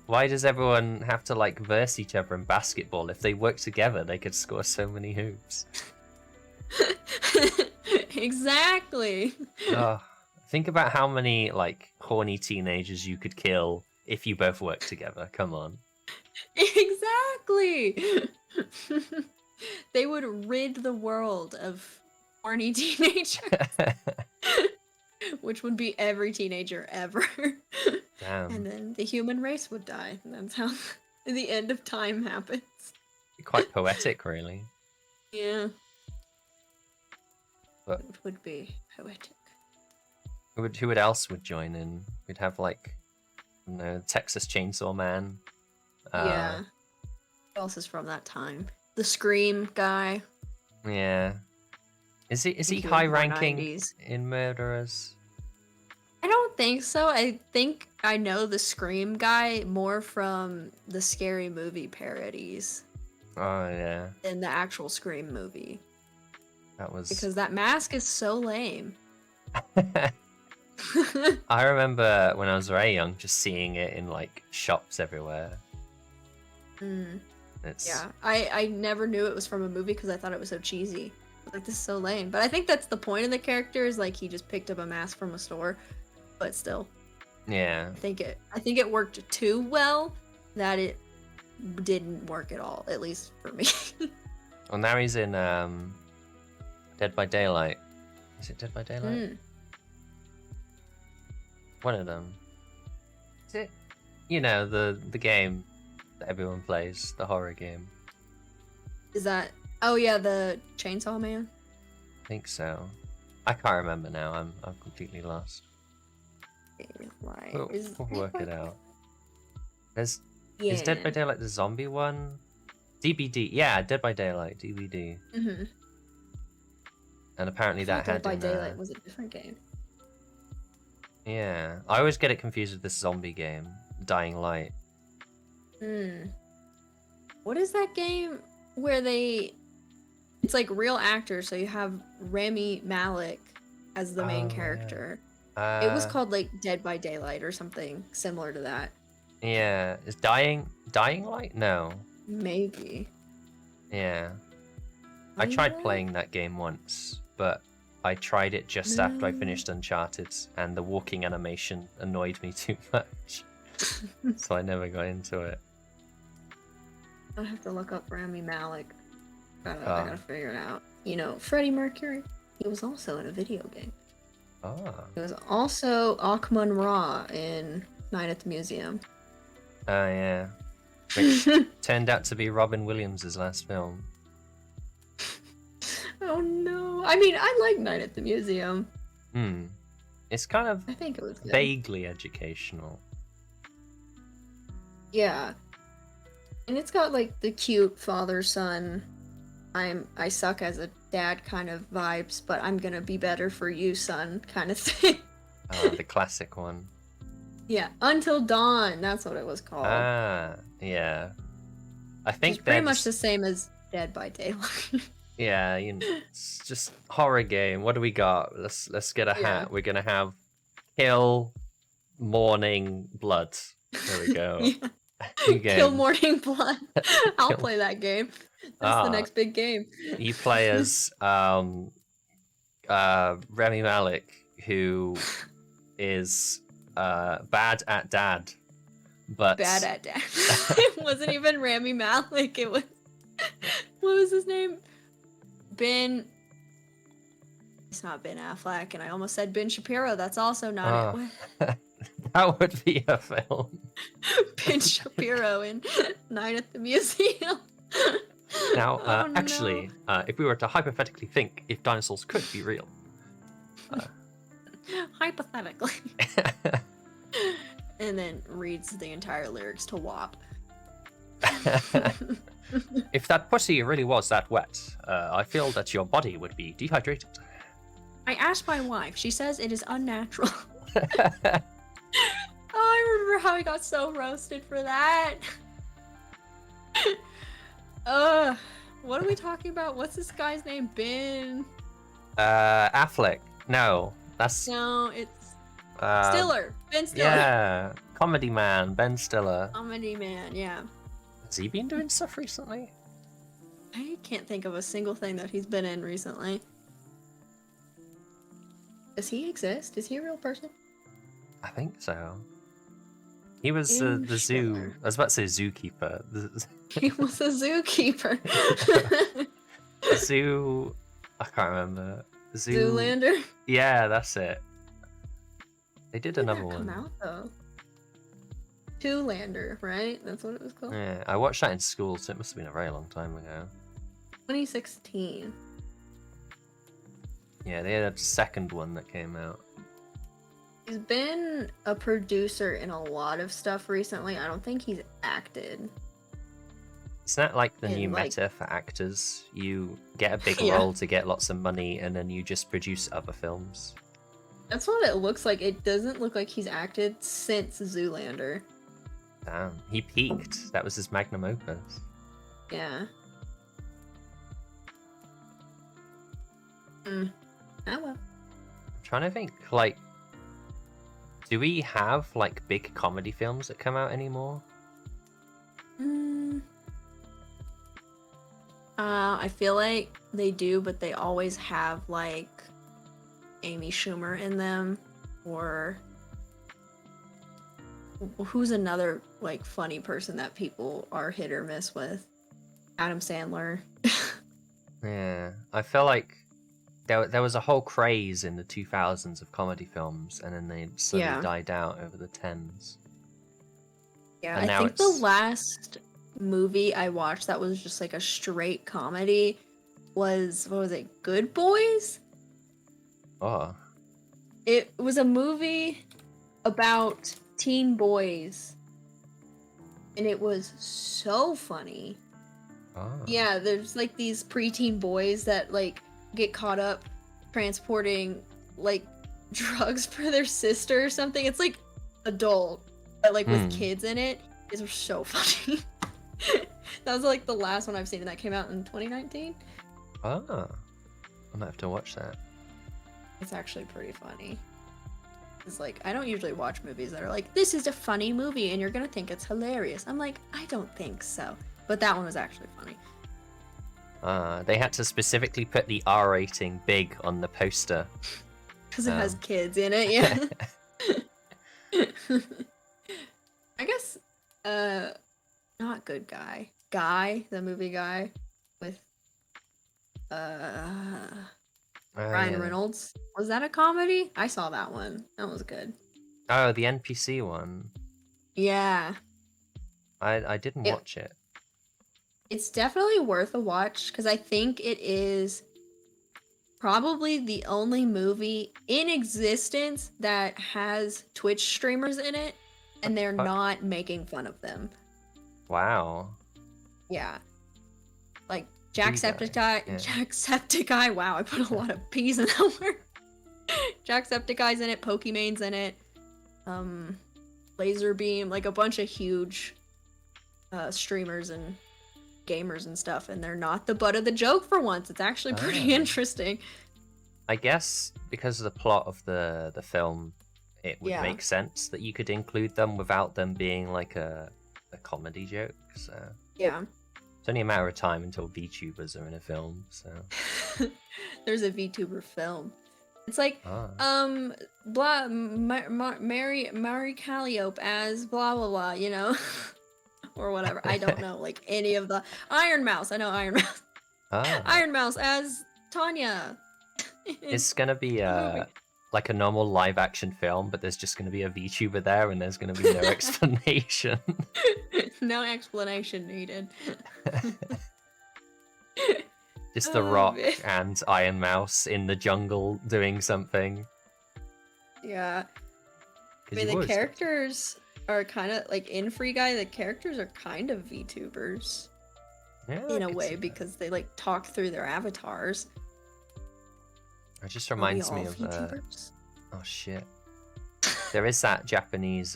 why does everyone have to like verse each other in basketball? If they work together, they could score so many hoops. Exactly. Think about how many like horny teenagers you could kill if you both work together. Come on. Exactly. They would rid the world of horny teenagers. Which would be every teenager ever. Damn. And then the human race would die. And that's how the end of time happens. Quite poetic, really. Yeah. But it would be poetic. Who else would join in? We'd have like, you know, Texas Chainsaw Man. Yeah. Who else is from that time? The Scream guy. Yeah. Is he high ranking in murderers? I don't think so. I think I know the Scream guy more from the Scary Movie parodies. Oh yeah. Than the actual Scream movie. That was because that mask is so lame. I remember when I was very young, just seeing it in like shops everywhere. Yeah, I never knew it was from a movie because I thought it was so cheesy. Like, this is so lame. But I think that's the point of the character, is like he just picked up a mask from a store. But still. Yeah. I think it worked too well that it didn't work at all, at least for me. Well, now he's in Dead by Daylight. Is it Dead by Daylight? One of them. Is it? You know, the game that everyone plays, the horror game. Is that? Oh yeah, the Chainsaw Man. I think so. I can't remember now. I'm completely lost. We'll work it out. Is Dead by Daylight the zombie one? DBD. Yeah, Dead by Daylight DVD. Mm-hmm. And apparently that had Dead by Daylight was a different game. Yeah, I always get it confused with this zombie game, Dying Light. What is that game where it's like real actors, so you have Rami Malek as the main character. Yeah. It was called like Dead by Daylight or something similar to that. Yeah, is Dying Light? No. Maybe. Yeah. I tried playing that game once, but I tried it just after I finished Uncharted, and the walking animation annoyed me too much. So I never got into it. I have to look up Rami Malek. I gotta figure it out. You know, Freddie Mercury. He was also in a video game. Oh. He was also Akhman Ra in Night at the Museum. Oh yeah. Which turned out to be Robin Williams' last film. Oh no. I mean, I like Night at the Museum. It's kind of I think it was good. Vaguely educational. Yeah. And it's got like the cute father-son, I suck as a dad kind of vibes, but I'm gonna be better for you, son, kind of thing. Oh, the classic one. Yeah, Until Dawn, that's what it was called. Ah, yeah. I think it's pretty much the same as Dead by Daylight. Yeah, you know, it's just horror game. What do we got? Let's get a hat. We're gonna have kill, Morning Blood. There we go. Yeah. New Kill game. Morning Blood. I'll play that game. That's the next big game. You play as Remy Malik, who is bad at dad, but Bad at dad. It wasn't even Rami Malek. It was what was his name? Ben. It's not Ben Affleck, and I almost said Ben Shapiro. That's also not it. That would be a film. Ben Shapiro in Night at the Museum. Now, Oh, actually, if we were to hypothetically think if dinosaurs could be real. Hypothetically. And then reads the entire lyrics to WAP. If that pussy really was that wet, I feel that your body would be dehydrated. I asked my wife. She says it is unnatural. Oh, I remember how I got so roasted for that. What are we talking about? What's this guy's name? Ben? Affleck. No, that's... No, it's Stiller. Ben Stiller. Yeah, comedy man, Ben Stiller. Comedy man, yeah. Has he been doing stuff recently? I can't think of a single thing that he's been in recently. Does he exist? Is he a real person? I think so. He was the zoo... I was about to say zookeeper. He was a zookeeper. Zoo... I can't remember. Zoolander? Yeah, that's it. They did another When did that one. come out, though? Zoolander, right? That's what it was called? Yeah, I watched that in school, so it must have been a very long time ago. 2016. Yeah, they had a second one that came out. He's been a producer in a lot of stuff recently. I don't think he's acted. It's not like the In, new like- meta for actors. You get a big Yeah. role to get lots of money, and then you just produce other films. That's what it looks like. It doesn't look like he's acted since Zoolander. Damn, he peaked. That was his magnum opus. Yeah. Oh well. I'm trying to think, like, do we have like big comedy films that come out anymore? I feel like they do, but they always have like Amy Schumer in them, or who's another like funny person that people are hit or miss with? Adam Sandler. Yeah, I feel like there was a whole craze in the 2000s of comedy films, and then they slowly Yeah. died out over the 10s. Yeah, And I now think the it's- last movie I watched that was just like a straight comedy was, what was it, Good Boys? Oh, It was a movie about teen boys, and it was so funny. oh. Yeah, there's like these preteen boys that like get caught up transporting like drugs for their sister or something. It's like adult, but like with Hmm. kids in it. It was so funny. That was like the last one I've seen, and that came out in 2019. Oh, I might have to watch that. It's actually pretty funny. It's like, I don't usually watch movies that are like, this is a funny movie and you're gonna think it's hilarious. I'm like, I don't think so. But that one was actually funny. They had to specifically put the R rating big on the poster. Because it has Um. kids in it, yeah. I guess, not Good Guy. Guy, the movie Guy, with, Ryan yeah. Reynolds. Was that a comedy? I saw that one. That was good. Oh, the NPC one. Yeah. I didn't Yeah. watch it. It's definitely worth a watch because I think it is probably the only movie in existence that has Twitch streamers in it, and they're Fuck. not making fun of them. Wow. Yeah. Like Guy, Jacksepticeye. yeah. Jacksepticeye. Wow, I put a lot of P's in that word. Jacksepticeye's in it. Pokemon's in it. Laserbeam. Like a bunch of huge streamers and gamers and stuff, and they're not the butt of the joke for once. It's actually pretty Ah. interesting. I guess because of the plot of the film, it would Yeah. make sense that you could include them without them being like a comedy joke. So Yeah. it's only a matter of time until VTubers are in a film. So There's a VTuber film. It's like, blah, Mary Calliope as blah blah blah, you know, or whatever. I don't know, like any of the Iron Mouse. I know Iron Mouse. Iron Mouse as Tanya. It's gonna be like a normal live action film, but there's just gonna be a VTuber there, and there's gonna be no explanation. No explanation needed. Just The Rock and Iron Mouse in the jungle doing something. Yeah. I mean, the characters are kind of like in Free Guy. The characters are kind of VTubers, in a way, because they like talk through their avatars. It just reminds me of VTubers? Oh shit! There is that Japanese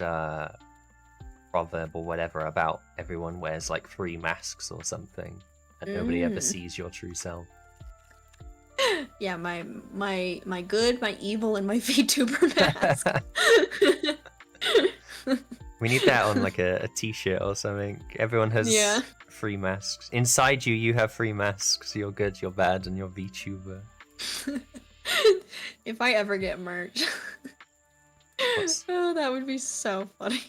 proverb or whatever about everyone wears like 3 masks or something, and nobody ever sees your true self. Yeah, my good, my evil, and my VTuber mask. We need that on like a t-shirt or something. Everyone has 3 masks. Inside you, you have 3 masks. You're good, you're bad, and you're VTuber. If I ever get merch. Oh, that would be so funny.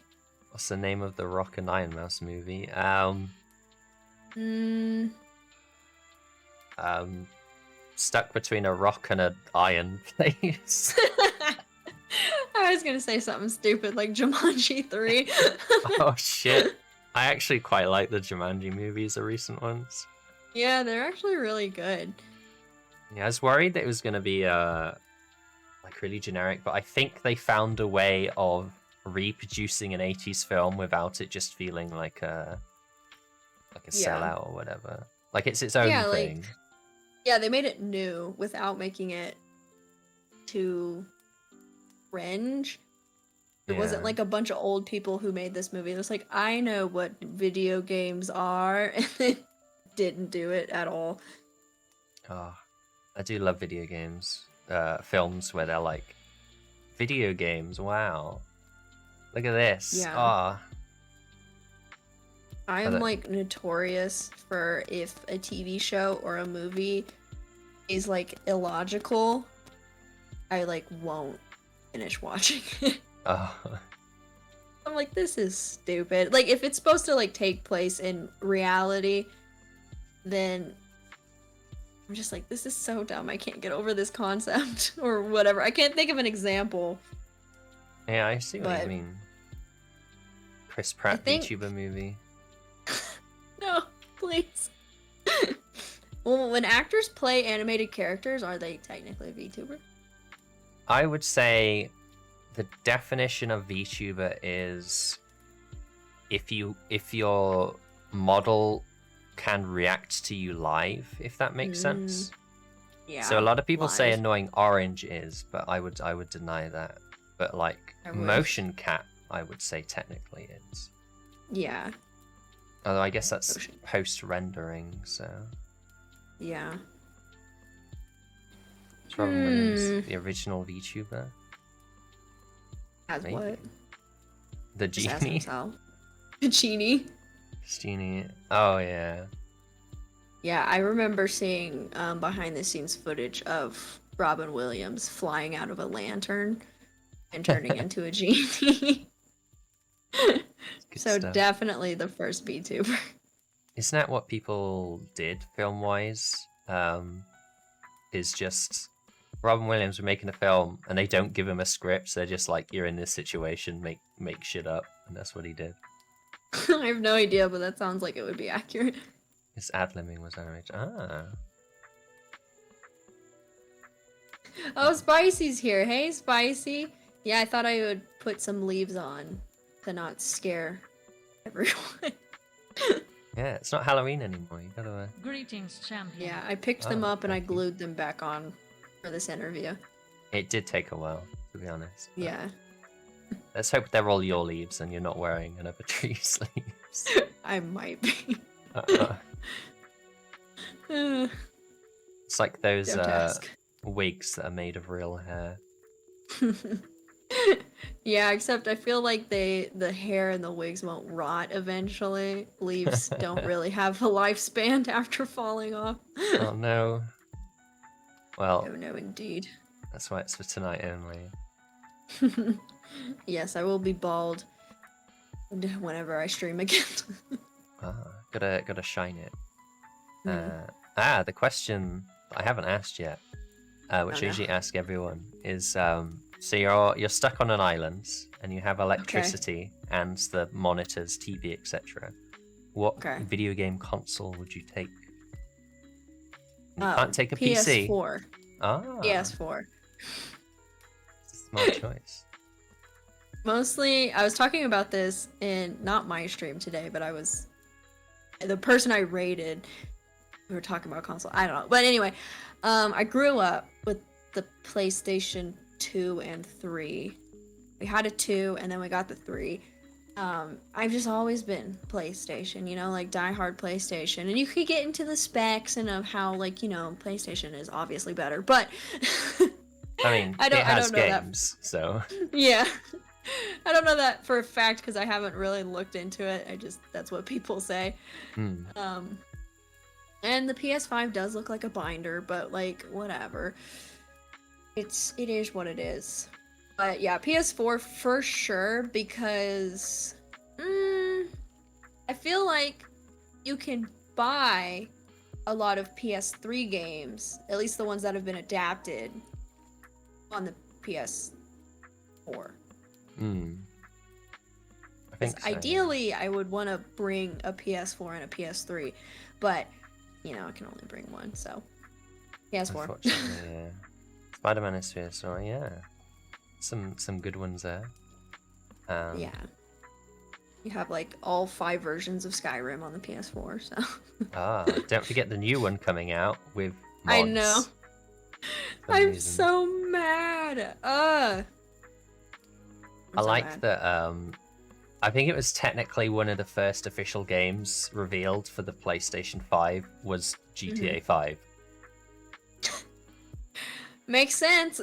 What's the name of the Rock and Iron Mouse movie? Stuck between a rock and an iron place. I was gonna say something stupid like Jumanji 3. Oh shit. I actually quite like the Jumanji movies, the recent ones. Yeah, they're actually really good. Yeah, I was worried that it was gonna be like really generic, but I think they found a way of reproducing an 80s film without it just feeling like a sellout or whatever. Like it's its own thing. Like, yeah, they made it new without making it too cringe. It wasn't like a bunch of old people who made this movie. It was like, I know what video games are, and it didn't do it at all. Oh, I do love video games. Films where they're like, video games, wow. Look at this. Yeah. Oh. I'm like notorious for if a TV show or a movie is like illogical, I like won't finish watching it. Oh. I'm like, this is stupid. Like if it's supposed to like take place in reality, then I'm just like, this is so dumb. I can't get over this concept or whatever. I can't think of an example. Yeah, I see what you mean. Chris Pratt VTuber movie. No, please. Well, when actors play animated characters, are they technically VTuber? I would say the definition of VTuber is if your model can react to you live, if that makes sense. Yeah. So a lot of people say Annoying Orange is, but I would deny that. But like Motion Cap, I would say technically is. Yeah. Although I guess that's post-rendering, so... Yeah. It's Robin Williams, the original VTuber. As maybe. What? The genie? The genie? Genie. Oh, yeah. Yeah, I remember seeing behind-the-scenes footage of Robin Williams flying out of a lantern and turning into a genie. So stuff. Definitely the first VTuber. Isn't that what people did film-wise? Is just Robin Williams were making a film and they don't give him a script. They're just like, you're in this situation, make shit up, and that's what he did. I have no idea, but that sounds like it would be accurate. His ad-libbing was animated. Ah. Oh, Spicy's here. Hey, Spicy. Yeah, I thought I would put some leaves on to not scare everyone. Yeah, it's not Halloween anymore. You gotta. Greetings, champion. Yeah, I picked them up and I glued them back on for this interview. It did take a while, to be honest. Yeah. Let's hope they're all your leaves and you're not wearing another tree's leaves. I might be. It's like those wigs that are made of real hair. Yeah, except I feel like the hair and the wigs won't rot eventually. Leaves don't really have a lifespan after falling off. Oh no. Well, Oh no, indeed. that's why it's for tonight only. Yes, I will be bald whenever I stream again. Gotta shine it. Hmm. The question I haven't asked yet, which I no. usually ask everyone, is so you're stuck on an island and you have electricity and the monitors, TV, etc. What Okay. video game console would you take? You Oh, can't take a PC. PS4. Ah, PS4. smart choice. Mostly, I was talking about this in not my stream today, but the person I rated. We were talking about console. I don't know, but anyway, I grew up with the PlayStation 2 and 3. We had a 2, and then we got the 3. I've just always been PlayStation, like diehard PlayStation, and you could get into the specs and of how, PlayStation is obviously better, but I mean, I it has don't know games, so yeah. I don't know that for a fact because I haven't really looked into it. That's what people say. And the PS5 does look like a binder, but whatever. It is what it is. But yeah, PS4 for sure because I feel like you can buy a lot of PS3 games, at least the ones that have been adapted on the PS4. I think so, ideally, I would want to bring a PS4 and a PS3, but I can only bring one, so PS4. Unfortunately, yeah. Spider-Man is PS4, yeah. Some good ones there. Yeah. You have all 5 versions of Skyrim on the PS4, so. Don't forget the new one coming out with mods. I know. I'm so mad. I like that. I think it was technically one of the first official games revealed for the PlayStation 5 was GTA 5. Makes sense.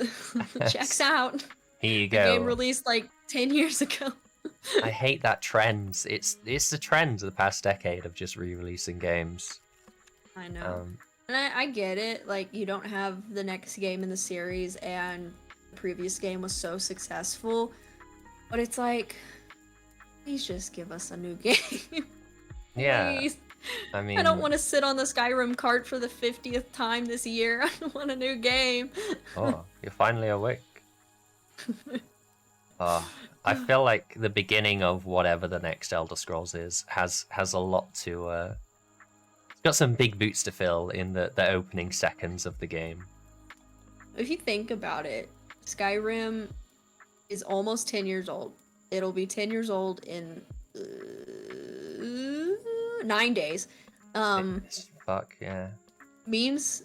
Checks out. Here you go. The game released 10 years ago. I hate that trend. It's the trend of the past decade of just re-releasing games. I know. And I get it. You don't have the next game in the series, and the previous game was so successful. But it's please just give us a new game. Yeah. Please. I mean, I don't want to sit on the Skyrim cart for the 50th time this year. I want a new game. Oh, you're finally awake. I feel like the beginning of whatever the next Elder Scrolls is has a lot to. It's got some big boots to fill in the opening seconds of the game. If you think about it, Skyrim is almost 10 years old. It'll be 10 years old in 9 days. Fuck yeah. Memes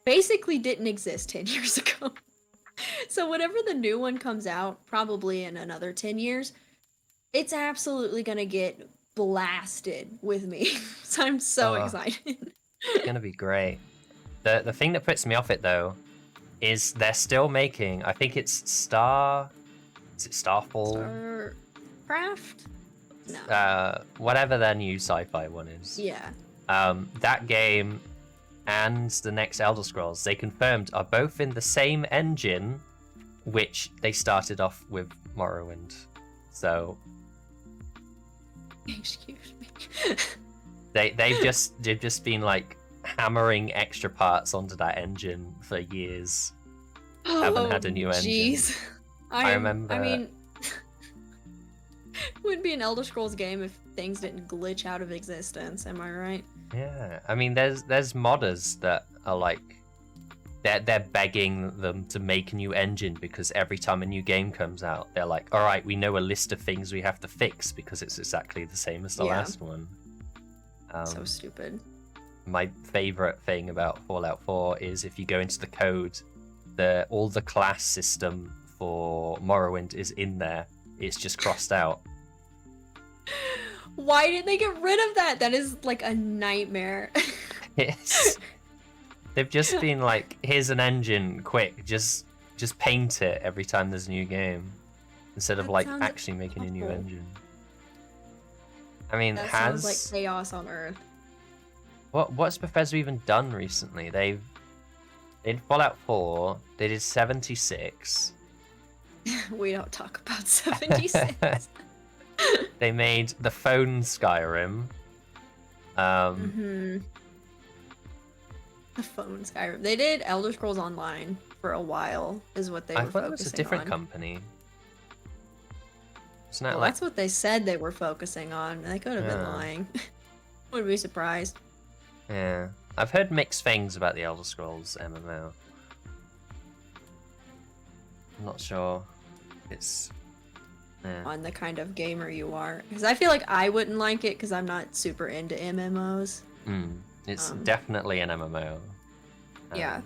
basically didn't exist 10 years ago. So whenever the new one comes out, probably in another 10 years, it's absolutely gonna get blasted with me. So I'm so excited. It's gonna be great. The thing that puts me off it though is they're still making, I think it's is it Starfall? Starcraft? No. Whatever their new sci-fi one is. Yeah. That game and the next Elder Scrolls, they confirmed, are both in the same engine, which they started off with Morrowind. So excuse me. they've just been hammering extra parts onto that engine for years. Haven't had a new engine. Jeez. I remember. I mean, it would be an Elder Scrolls game if things didn't glitch out of existence. Am I right? Yeah. I mean, there's modders that are they're begging them to make a new engine because every time a new game comes out, they're like, all right, we know a list of things we have to fix because it's exactly the same as the last one. So stupid. My favorite thing about Fallout 4 is if you go into the code, all the class system for Morrowind is in there. It's just crossed out. Why did they get rid of that? That is a nightmare. They've just been here's an engine, quick, just paint it every time there's a new game. instead of That like sounds actually making a new awful. engine. I mean, That sounds like chaos on Earth. what's Bethesda even done recently? They did Fallout 4. They did 76. We don't talk about 76. They made the phone Skyrim. The phone Skyrim. They did Elder Scrolls Online for a while, is what they I were thought it was a focusing different on. company. Isn't that Well, like? that's what they said they were focusing on. They could have been Yeah. lying. Wouldn't be surprised. Yeah, I've heard mixed things about the Elder Scrolls MMO. I'm not sure. It's On the kind of gamer you are, because I feel like I wouldn't like it because I'm not super into MMOs. It's definitely an MMO. Yeah,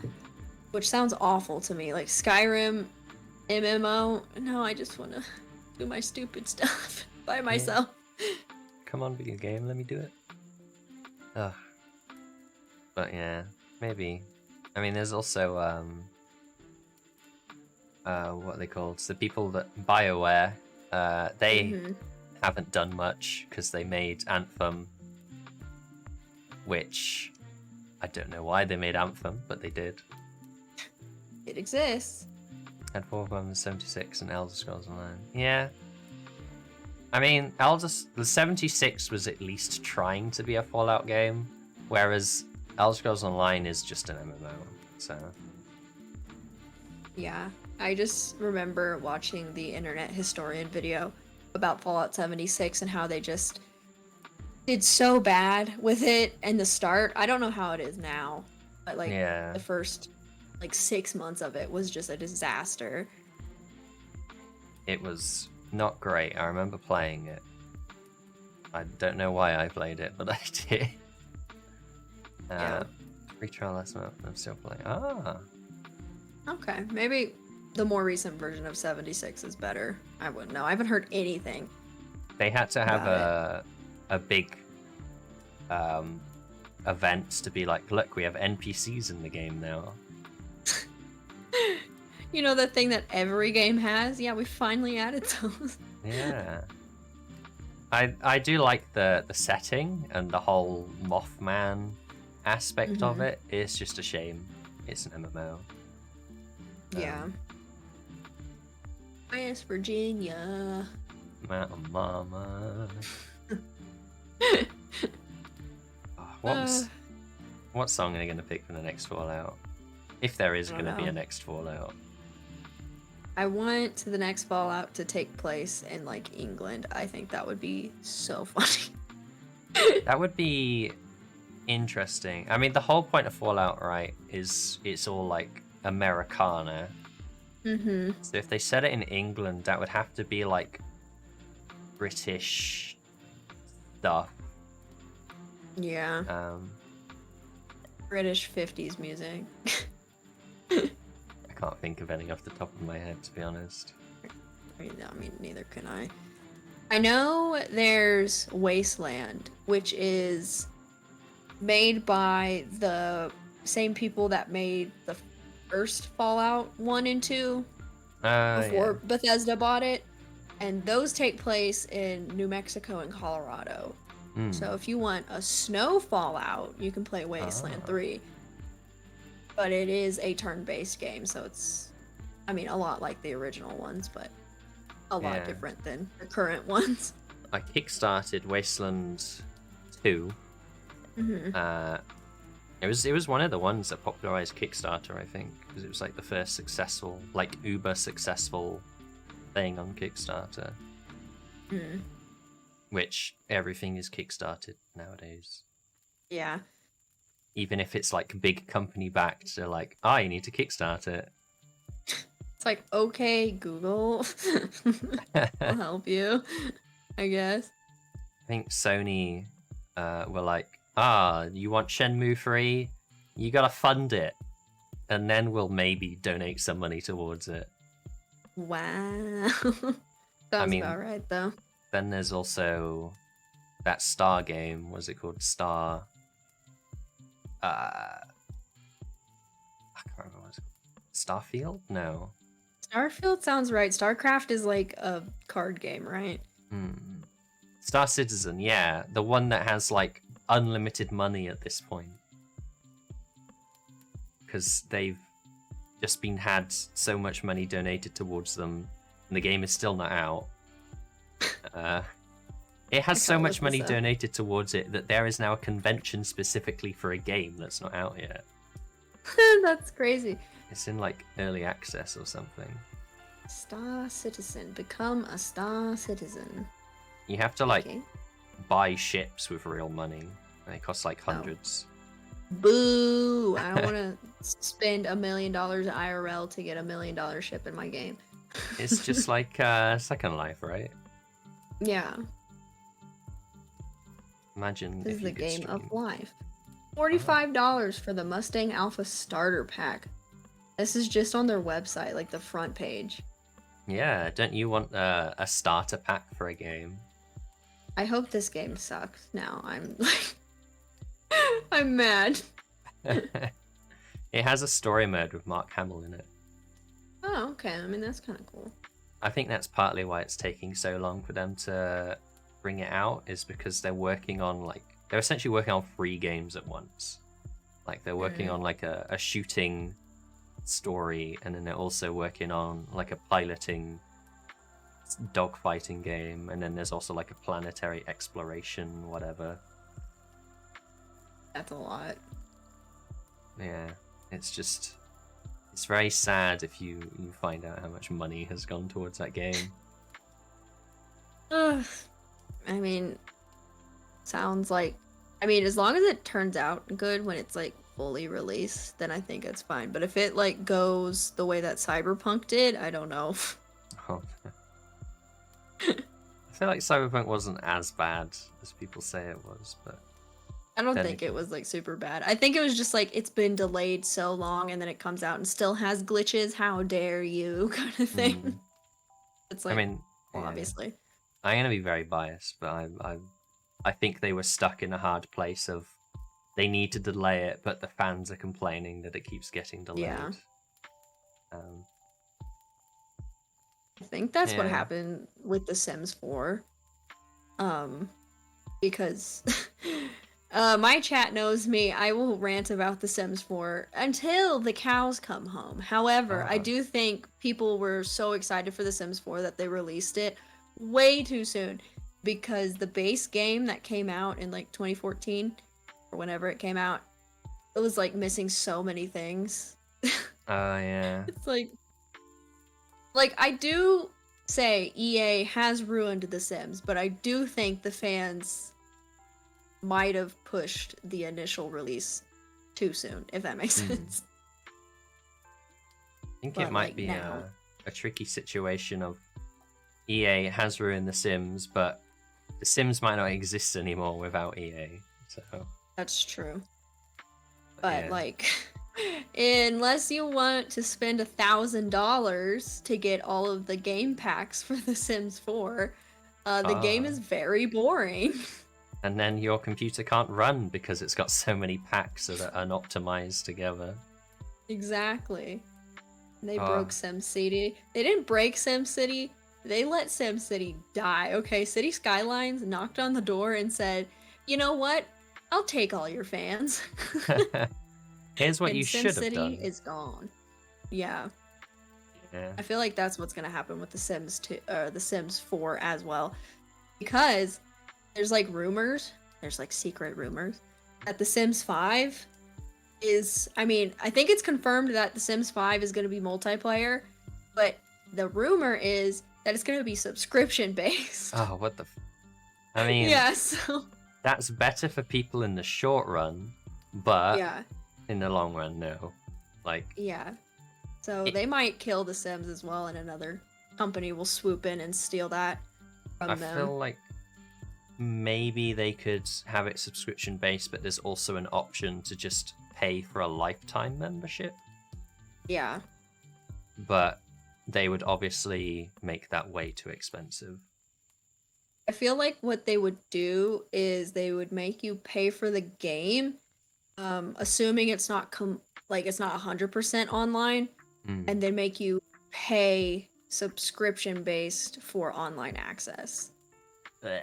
which sounds awful to me. Like Skyrim, MMO. No, I just want to do my stupid stuff by myself. Come on, video game, let me do it. Ugh. But yeah, maybe. I mean, there's also what are they called? So the people that BioWare, they haven't done much because they made Anthem, which I don't know why they made Anthem, but they did. It exists. And 476 and Elder Scrolls Online. Yeah. I mean, the 76 was at least trying to be a Fallout game, whereas Elder Scrolls Online is just an MMO. So. Yeah, I just remember watching the Internet Historian video about Fallout 76 and how they just did so bad with it in the start. I don't know how it is now, but like the first like 6 months of it was just a disaster. It was not great. I remember playing it. I don't know why I played it, but I did. Free trial last month. I'm still playing. Okay, maybe the more recent version of 76 is better. I wouldn't know. I haven't heard anything. They had to have a big event to be like, look, we have NPCs in the game now. You know, the thing that every game has? Yeah, we finally added those. Yeah. I do like the setting and the whole Mothman aspect of it. It's just a shame it's an MMO. Yeah. West Virginia. Mountain Mama. What song are they going to pick for the next Fallout? If there is going to be a next Fallout. I want the next Fallout to take place in like England. I think that would be so funny. That would be interesting. I mean, the whole point of Fallout, right, is it's all like Americana. So if they set it in England, that would have to be like British stuff. Yeah. British 50s music. I can't think of any off the top of my head, to be honest. I mean, neither can I. I know there's Wasteland, which is made by the same people that made the first Fallout 1 and 2 before Bethesda bought it. And those take place in New Mexico and Colorado. So if you want a snow Fallout, you can play Wasteland 3. But it is a turn-based game, so it's, I mean, a lot like the original ones, but a lot different than the current ones. I kickstarted Wasteland 2. It was one of the ones that popularized Kickstarter, I think, because it was like the first successful, like uber successful thing on Kickstarter. Which everything is kickstarted nowadays. Yeah. Even if it's like big company backed, they're like, you need to kickstart it. It's like, okay, Google. I'll help you, I guess. I think Sony were like, you want Shenmue 3? You gotta fund it. And then we'll maybe donate some money towards it. Wow. Sounds about right, though. Then there's also that Star game. Was it called Star? I can't remember what it's called. Starfield? No. Starfield sounds right. StarCraft is like a card game, right? Hmm. Star Citizen, yeah, the one that has like unlimited money at this point, because they've just been had so much money donated towards them, and the game is still not out. It has I so gotta much look money this up. donated towards it that there is now a convention specifically for a game that's not out yet. That's crazy. It's in like early access or something. Star Citizen. Become a Star Citizen. You have to like Okay. buy ships with real money. They cost like Oh. hundreds. Boo! I don't want to spend $1 million IRL to get $1 million ship in my game. It's just like Second Life, right? Yeah, Imagine this if is you the could game stream. of life. $45 for the Mustang Alpha starter pack. This is just on their website, like the front page. Yeah, don't you want a starter pack for a game? I hope this game sucks. Now I'm like, I'm mad. It has a story mode with Mark Hamill in it. Oh, okay. I mean, that's kind of cool. I think that's partly why it's taking so long for them to bring it out, is because they're working on they're essentially working on 3 games at once. Like they're working on like a shooting story, and then they're also working on like a piloting dogfighting game, and then there's also like a planetary exploration whatever. That's a lot. Yeah, it's very sad if you find out how much money has gone towards that game. Ugh. I mean, sounds like. I mean, as long as it turns out good when it's like fully released, then I think it's fine. But if it like goes the way that Cyberpunk did, I don't know. Oh. I feel like Cyberpunk wasn't as bad as people say it was, but I don't then think it again- was like super bad. I think it was just like it's been delayed so long and then it comes out and still has glitches. How dare you, kind of thing. Mm. It's like, I mean, well, yeah. obviously. I'm gonna be very biased, but I think they were stuck in a hard place of they need to delay it, but the fans are complaining that it keeps getting delayed. Yeah. Um, I think that's what Yeah. happened with The Sims 4. Because my chat knows me. I will rant about The Sims 4 until the cows come home. However, I Ah. do think people were so excited for The Sims 4 that they released it way too soon. Because the base game that came out in like 2014 or whenever it came out, it was like missing so many things. Yeah. It's like I do say EA has ruined The Sims, but I do think the fans might have pushed the initial release too soon, if that makes Mm. sense. I think But, it might like, be now. a tricky situation of EA has ruined The Sims, but The Sims might not exist anymore without EA. So, That's true. But yeah. like unless you want to spend $1,000 to get all of the game packs for The Sims 4, the game Ah. is very boring. And then your computer can't run because it's got so many packs that are unoptimized together. Exactly. They Ah. broke SimCity. They didn't break SimCity. They let SimCity die. Okay, City Skylines knocked on the door and said, "You know what? I'll take all your fans." Here's what and you should have SimCity done. is gone. Yeah, Yeah. I feel like that's what's gonna happen with the Sims 2, the Sims 4 as well, because there's like rumors, there's like secret rumors that the Sims 5 is. I mean, I think it's confirmed that the Sims 5 is gonna be multiplayer, but the rumor is that it's gonna be subscription based. Oh, what the? I mean, Yeah. So that's better for people in the short run, but yeah, in the long run, no. Like, yeah. So It- they might kill the Sims as well, and another company will swoop in and steal that from I them. feel like maybe they could have it subscription based, but there's also an option to just pay for a lifetime membership. Yeah. But they would obviously make that way too expensive. I feel like what they would do is they would make you pay for the game, assuming it's not it's not 100% online, Mm. and then make you pay subscription based for online access, Blech.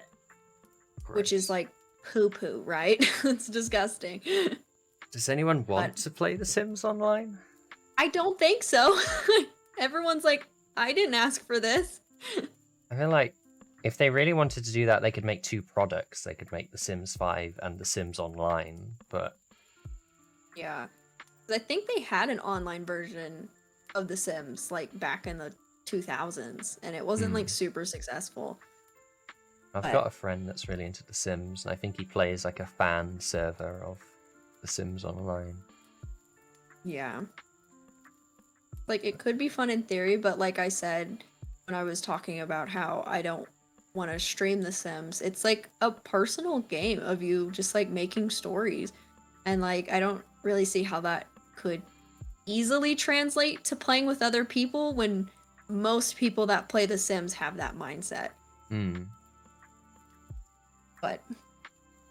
which is Gross. like poo poo, right? It's disgusting. Does anyone want But to play The Sims Online? I don't think so. Everyone's like, I didn't ask for this. I feel like if they really wanted to do that, they could make 2 products. They could make The Sims 5 and The Sims Online, but Yeah. 'Cause I think they had an online version of The Sims like back in the 2000s, and it wasn't like super successful. I've But got a friend that's really into The Sims, and I think he plays like a fan server of The Sims Online. yeah, like it could be fun in theory, but like I said when I was talking about how I don't want to stream The Sims, it's like a personal game of you just like making stories. And like I don't really see how that could easily translate to playing with other people when most people that play The Sims have that mindset. Hmm. But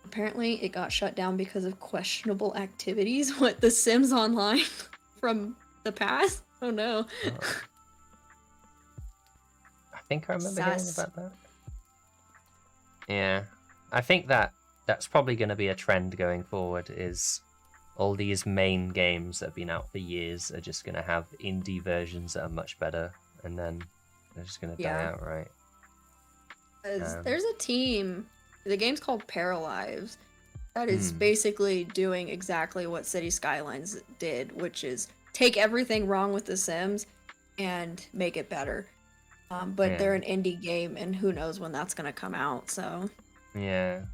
apparently it got shut down because of questionable activities. What, The Sims Online from the past? Oh no. Oh. I think I remember hearing Sus. about that. Yeah. I think that's probably going to be a trend going forward, is all these main games that have been out for years are just going to have indie versions that are much better, and then they're just going to die Yeah. outright. 'Cause there's a team, the game's called Paralives, that is Hmm. basically doing exactly what City Skylines did, which is take everything wrong with The Sims and make it better. But Yeah. they're an indie game, and who knows when that's gonna come out, so. Yeah.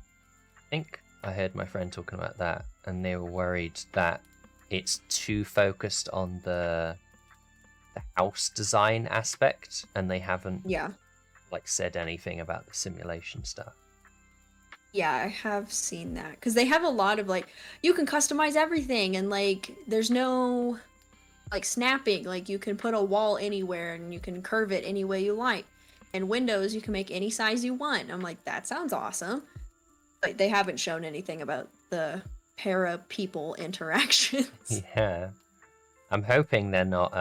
I think I heard my friend talking about that, and they were worried that it's too focused on the house design aspect, and they haven't Yeah. like said anything about the simulation stuff. Yeah, I have seen that. Because they have a lot of, like, you can customize everything, and, like, there's no, like, snapping. Like, you can put a wall anywhere, and you can curve it any way you like. And windows, you can make any size you want. I'm like, that sounds awesome. But they haven't shown anything about the para-people interactions. Yeah. I'm hoping they're not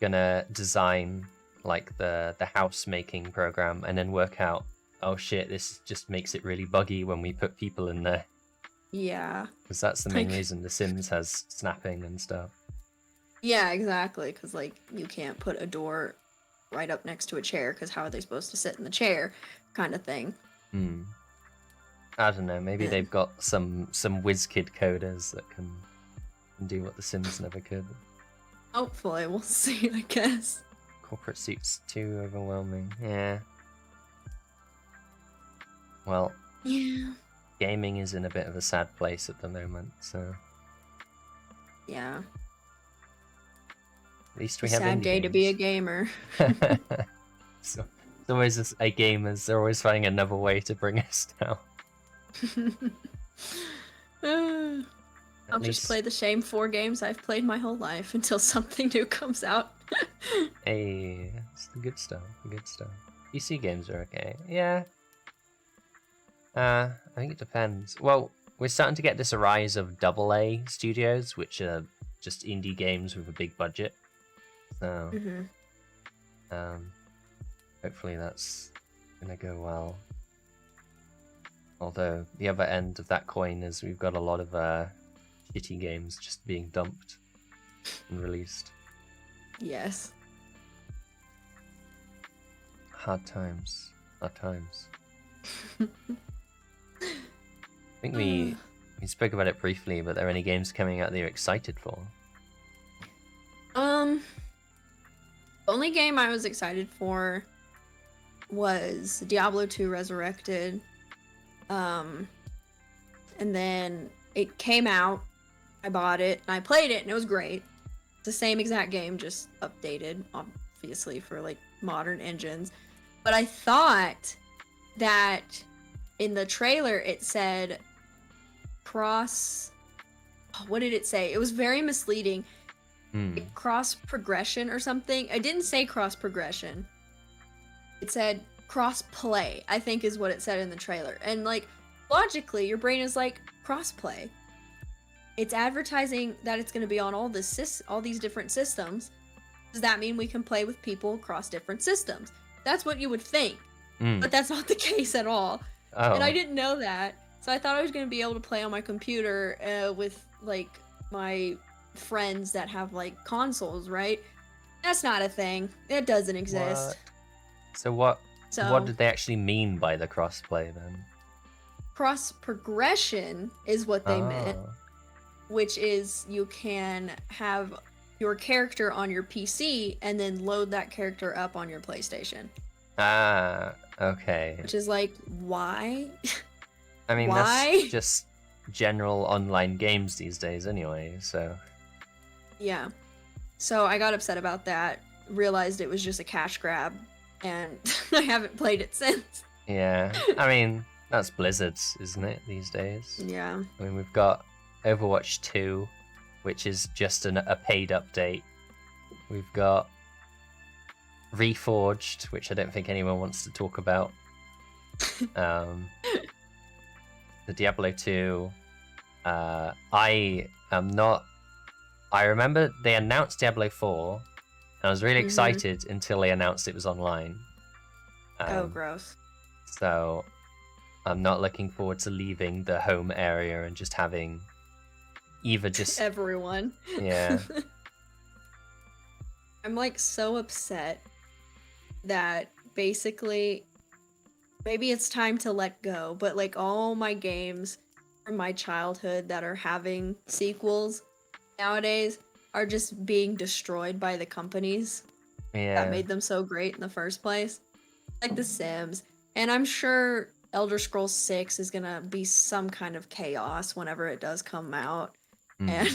gonna design like the house making program and then work out, oh shit, this just makes it really buggy when we put people in there. Yeah. Because that's the main Like- reason The Sims has snapping and stuff. Yeah, exactly. Because, like, you can't put a door right up next to a chair, because how are they supposed to sit in the chair, kind of thing. Hmm. I don't know, maybe Yeah. they've got some WizKid coders that can do what The Sims never could. Hopefully, we'll see, I guess. Corporate suits too overwhelming. Yeah. Well, Yeah. gaming is in a bit of a sad place at the moment, so Yeah. at least we A have sad indie day to be a games. gamer. So it's always a gamers. They're always finding another way to bring us down. I'll just play the same 4 games I've played my whole life until something new comes out. Hey, it's the good stuff. The good stuff. PC games are okay. Yeah. I think it depends. Well, we're starting to get this rise of AA studios, which are just indie games with a big budget. So, hopefully that's gonna go well. Although the other end of that coin is we've got a lot of shitty games just being dumped and released. Yes. Hard times. Hard times. I think we spoke about it briefly, but are there any games coming out that you're excited for? Only game I was excited for was Diablo 2 Resurrected. And then it came out, I bought it, and I played it, and it was great. It's the same exact game, just updated, obviously, for, like, modern engines. But I thought that in the trailer it said what did it say? It was very misleading. Like, cross progression or something. I didn't say cross progression. It said cross play, I think is what it said in the trailer. And, like, logically, your brain is like, cross play. It's advertising that it's going to be on all these different systems. Does that mean we can play with people across different systems? That's what you would think, but that's not the case at all. And I Oh, didn't know that. So I thought I was going to be able to play on my computer with like my friends that have like consoles, right? That's not a thing. It doesn't exist. what? So what So did they actually mean by the crossplay then? cross progression is what they meant, Oh, which is you can have your character on your PC and then load that character up on your PlayStation. okay. Which is like, why? I mean, that's Why? just general online games these days anyway, so. Yeah. So I got upset about that, realized it was just a cash grab, and I haven't played it since. Yeah, I mean, that's Blizzard's, isn't it, these days? Yeah. I mean, we've got Overwatch 2, which is just a paid update. We've got Reforged, which I don't think anyone wants to talk about. The Diablo 2. I am not. I remember they announced Diablo 4, and I was really excited until they announced it was online. Oh, gross. So I'm not looking forward to leaving the home area and just having either just Everyone. yeah. I'm like so upset that basically maybe it's time to let go, but like all my games from my childhood that are having sequels nowadays are just being destroyed by the companies that made them so great in the first place. Like The Sims. And I'm sure Elder Scrolls 6 is gonna be some kind of chaos whenever it does come out. And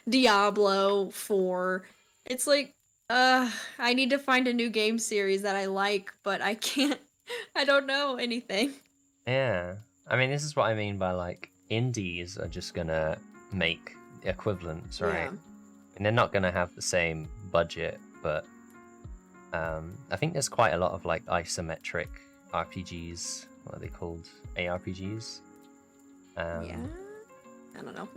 Diablo 4. It's like, I need to find a new game series that I like, but I can't. I don't know anything. Yeah. I mean, this is what I mean by like indies are just gonna make equivalents, right? Yeah. And they're not gonna have the same budget, but I think there's quite a lot of like isometric RPGs. What are they called? ARPGs. Yeah. I don't know.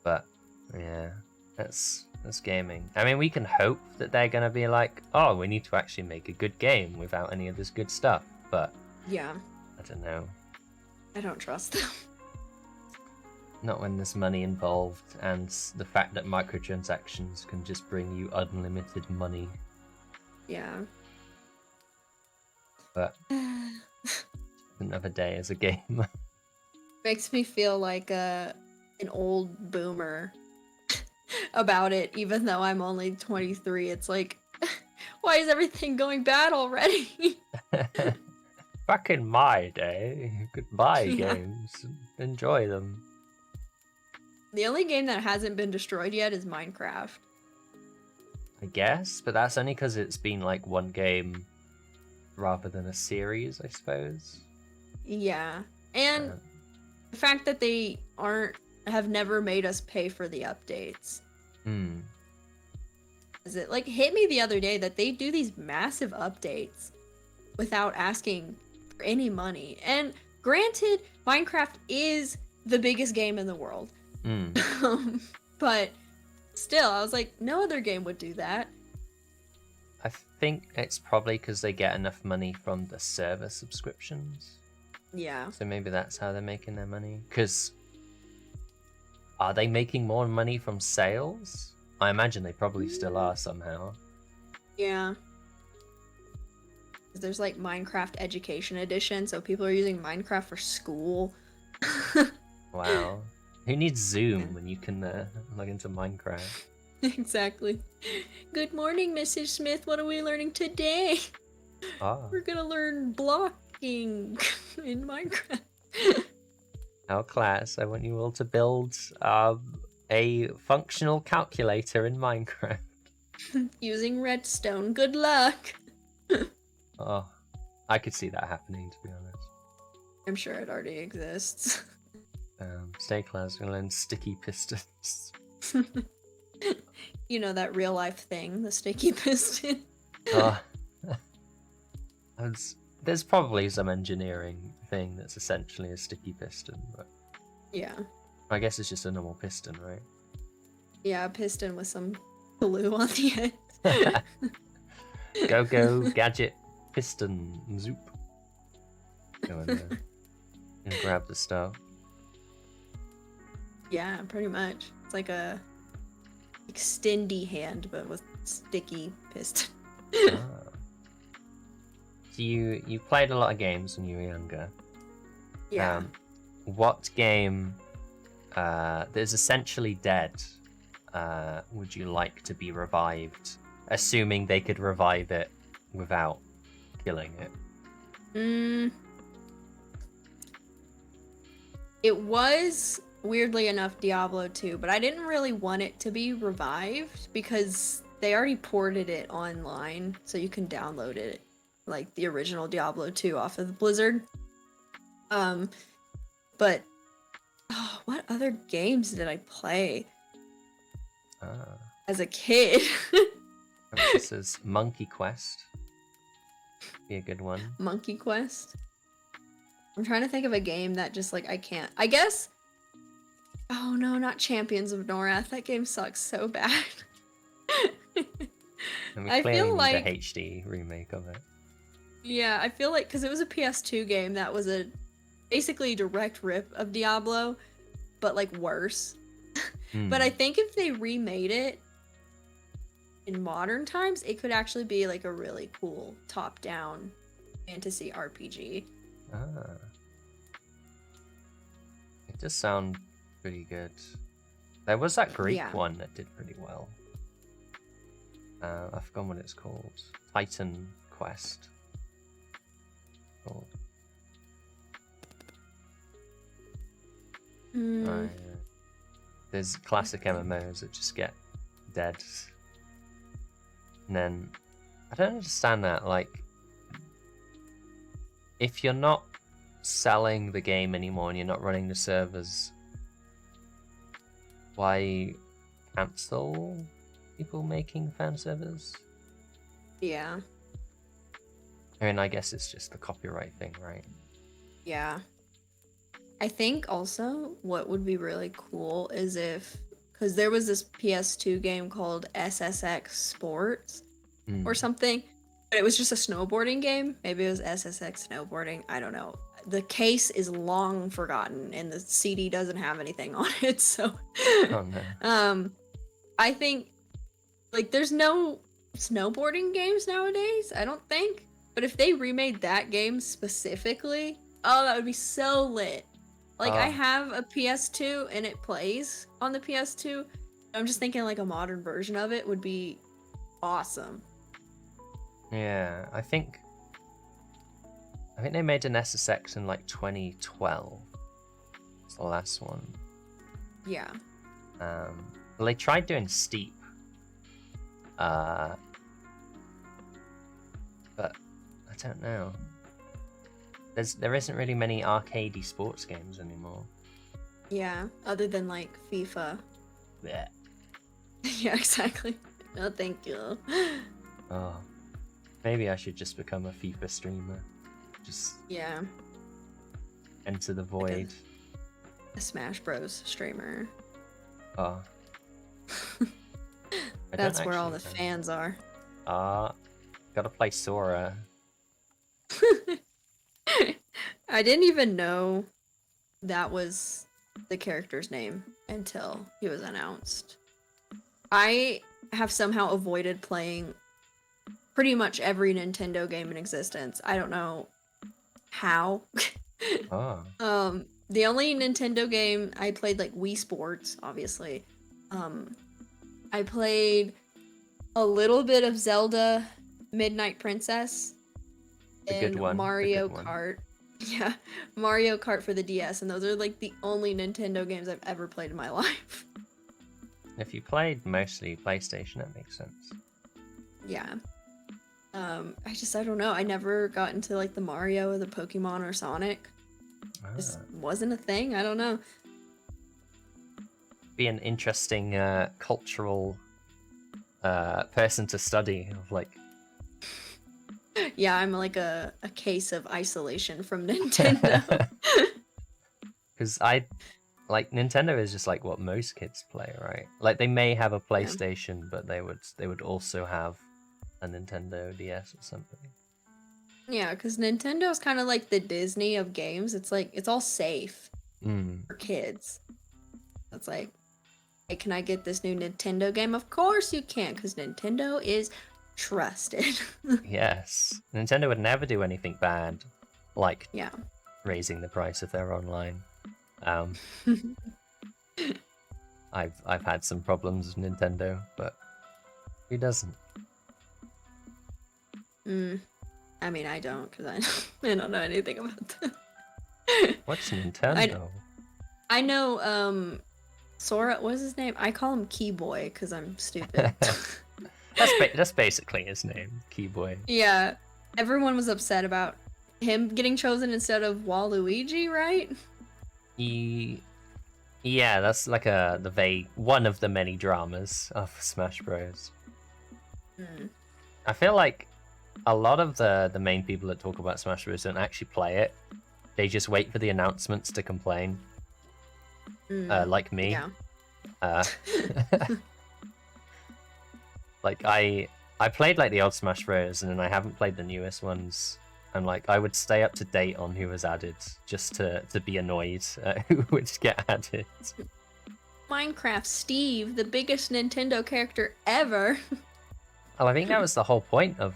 But yeah, that's gaming. I mean, we can hope that they're gonna be like, oh, we need to actually make a good game without any of this good stuff. But Yeah. I don't know. I don't trust them. Not when there's money involved, and the fact that microtransactions can just bring you unlimited money. Yeah. But another day as a gamer. Makes me feel like an old boomer about it, even though I'm only 23. It's like, why is everything going bad already? Back in my day, you could buy Yeah. games and enjoy them. The only game that hasn't been destroyed yet is Minecraft. I guess, but that's only because it's been like one game rather than a series, I suppose. Yeah. And the fact that they have never made us pay for the updates. Is it like hit me the other day that they do these massive updates without asking for any money. And granted, Minecraft is the biggest game in the world. But still, I was like, no other game would do that. I think it's probably because they get enough money from the server subscriptions. Yeah. So maybe that's how they're making their money. Because are they making more money from sales? I imagine they probably still are somehow. Yeah. There's like Minecraft Education Edition, so people are using Minecraft for school. Wow. Who needs Zoom when you can log into Minecraft? Exactly. Good morning, Mrs. Smith. What are we learning today? Oh. We're gonna learn blocking in Minecraft. Our class, I want you all to build a functional calculator in Minecraft. Using redstone. Good luck. Oh, I could see that happening, to be honest. I'm sure it already exists. Stay class, we're gonna learn sticky pistons. You know that real life thing, the sticky piston. Oh. There's probably some engineering thing that's essentially a sticky piston, but Yeah. I guess it's just a normal piston, right? Yeah, a piston with some glue on the end. Go, gadget, piston, zoop. Go in there and grab the stuff. Yeah, pretty much. It's like a extendy hand, but with sticky piston. Ah. So you played a lot of games when you were younger. Yeah. What game that is essentially dead would you like to be revived? Assuming they could revive it without killing it. It was, weirdly enough, Diablo 2, but I didn't really want it to be revived because they already ported it online, so you can download it, like the original Diablo 2 off of the Blizzard. But what other games did I play as a kid? This is Monkey Quest. Be a good one. Monkey Quest. I'm trying to think of a game that just like I can't. I guess. Oh no, not Champions of Norath. That game sucks so bad. And we I clearly feel need like a HD remake of it. Yeah, I feel like because it was a PS2 game that was a basically direct rip of Diablo, but like worse. But I think if they remade it in modern times, it could actually be like a really cool top-down fantasy RPG. It does sound pretty good. There was that Greek one that did pretty well. I forgot what it's called. Titan Quest. There's classic MMOs that just get dead. And then I don't understand that. Like, if you're not selling the game anymore and you're not running the servers, why cancel people making fan servers? Yeah. I mean, I guess it's just the copyright thing, right? Yeah. I think also what would be really cool is if, because there was this PS2 game called SSX Sports or something, but it was just a snowboarding game. Maybe it was SSX Snowboarding. I don't know. The case is long forgotten and the CD doesn't have anything on it, so. Oh no. I think, like, there's no snowboarding games nowadays, I don't think. But if they remade that game specifically, oh, that would be so lit. Like, I have a PS2 and it plays on the PS2. I'm just thinking like a modern version of it would be awesome. Yeah, I think they made an SSX in like 2012. It's the last one. Yeah. Well, they tried doing Steep. But I don't know. There isn't really many arcadey sports games anymore. Yeah, other than like FIFA. Yeah. Yeah, exactly. No, thank you. Oh, maybe I should just become a FIFA streamer. Just enter the void. A Smash Bros streamer. Oh. That's where all the fans are. Gotta play Sora. I didn't even know that was the character's name until he was announced. I have somehow avoided playing pretty much every Nintendo game in existence. I don't know how. The only Nintendo game I played, like Wii Sports, obviously. I played a little bit of Zelda Midnight Princess and Mario Kart. Yeah, Mario Kart for the DS, and those are like the only Nintendo games I've ever played in my life. If you played mostly PlayStation, that makes sense. Yeah. I don't know. I never got into like the Mario or the Pokemon or Sonic. Just wasn't a thing. I don't know. Be an interesting cultural person to study of like. Yeah, I'm like a case of isolation from Nintendo. Because I like Nintendo is just like what most kids play, right? Like they may have a Yeah. PlayStation, but they would also have a Nintendo DS or something. Yeah, because Nintendo's kind of like the Disney of games. It's like, it's all safe for kids. It's like, hey, can I get this new Nintendo game? Of course you can, because Nintendo is trusted. Yes, Nintendo would never do anything bad, like Yeah. raising the price of their online. I've had some problems with Nintendo, but who doesn't? I mean, I don't, because I don't know anything about them. What's Nintendo? I know, Sora, what's his name? I call him Keyboy, because I'm stupid. That's basically his name, Keyboy. Yeah, everyone was upset about him getting chosen instead of Waluigi, right? Yeah, that's like one of the many dramas of Smash Bros. I feel like a lot of the main people that talk about Smash Bros don't actually play it. They just wait for the announcements to complain. Like me. Yeah. Like I played like the old Smash Bros. And then I haven't played the newest ones. And like I would stay up to date on who was added just to be annoyed at who would get added. Minecraft Steve, the biggest Nintendo character ever. Well, I think that was the whole point of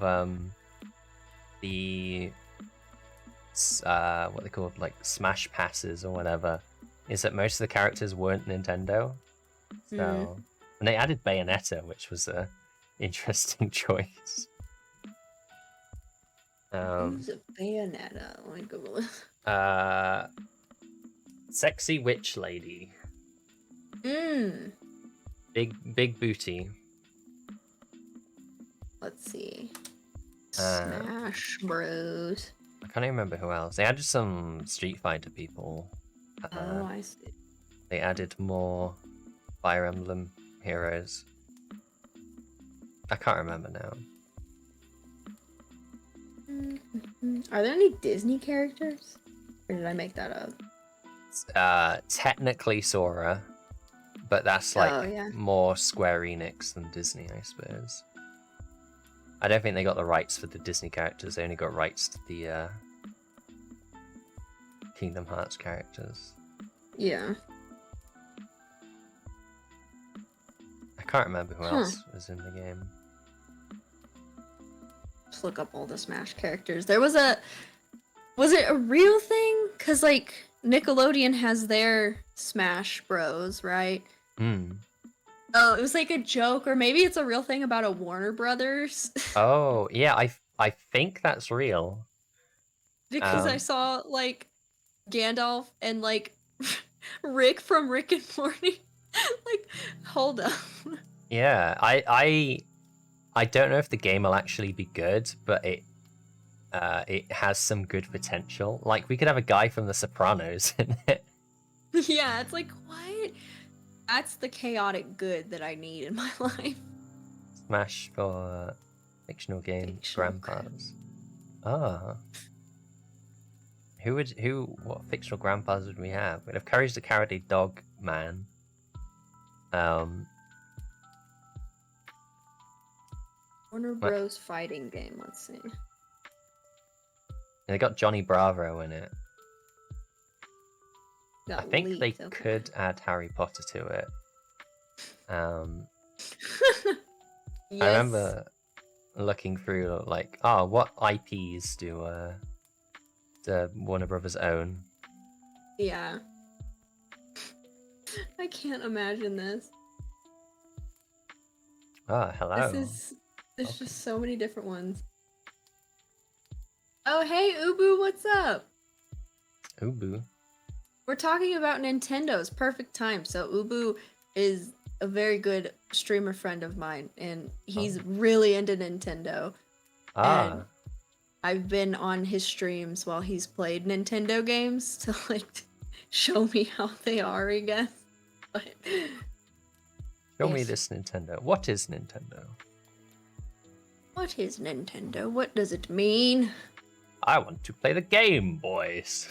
the what they called like Smash Passes or whatever, is that most of the characters weren't Nintendo. So and they added Bayonetta, which was a interesting choice. Who's a Bayonetta? Let me Google it. Sexy witch lady. Big booty. Let's see. Smash Bros. I can't even remember who else. They added some Street Fighter people. Oh, I see. They added more Fire Emblem heroes. I can't remember now. Are there any Disney characters? Or did I make that up? Technically Sora, but that's like more Square Enix than Disney, I suppose. I don't think they got the rights for the Disney characters. They only got rights to the Kingdom Hearts characters. Yeah. I can't remember who else was in the game. Just look up all the Smash characters. There was was it a real thing? Cause like Nickelodeon has their Smash Bros, right? Oh, it was like a joke, or maybe it's a real thing about a Warner Brothers. Oh, yeah, I think that's real. Because I saw like Gandalf and like Rick from Rick and Morty. Like, hold up. Yeah, I don't know if the game will actually be good, but it has some good potential. Like we could have a guy from The Sopranos in it. Yeah, it's like, what? That's the chaotic good that I need in my life. Smash for fictional game grandpas. Ah. What fictional grandpas would we have? We'd have Courage the Cowardly Dog Man. Warner Bros. Fighting game, let's see. They got Johnny Bravo in it. I think leaked, they could add Harry Potter to it. Yes. I remember looking through like, what IPs do the Warner Brothers own? Yeah. I can't imagine this. Hello. There's just so many different ones. Oh, hey, Ubu, what's up? Ubu. We're talking about Nintendo's perfect time. So Ubu is a very good streamer friend of mine, and he's really into Nintendo. And I've been on his streams while he's played Nintendo games to like show me how they are, I guess. But show me this Nintendo. What is Nintendo? What is Nintendo? What does it mean? I want to play the Game Boys.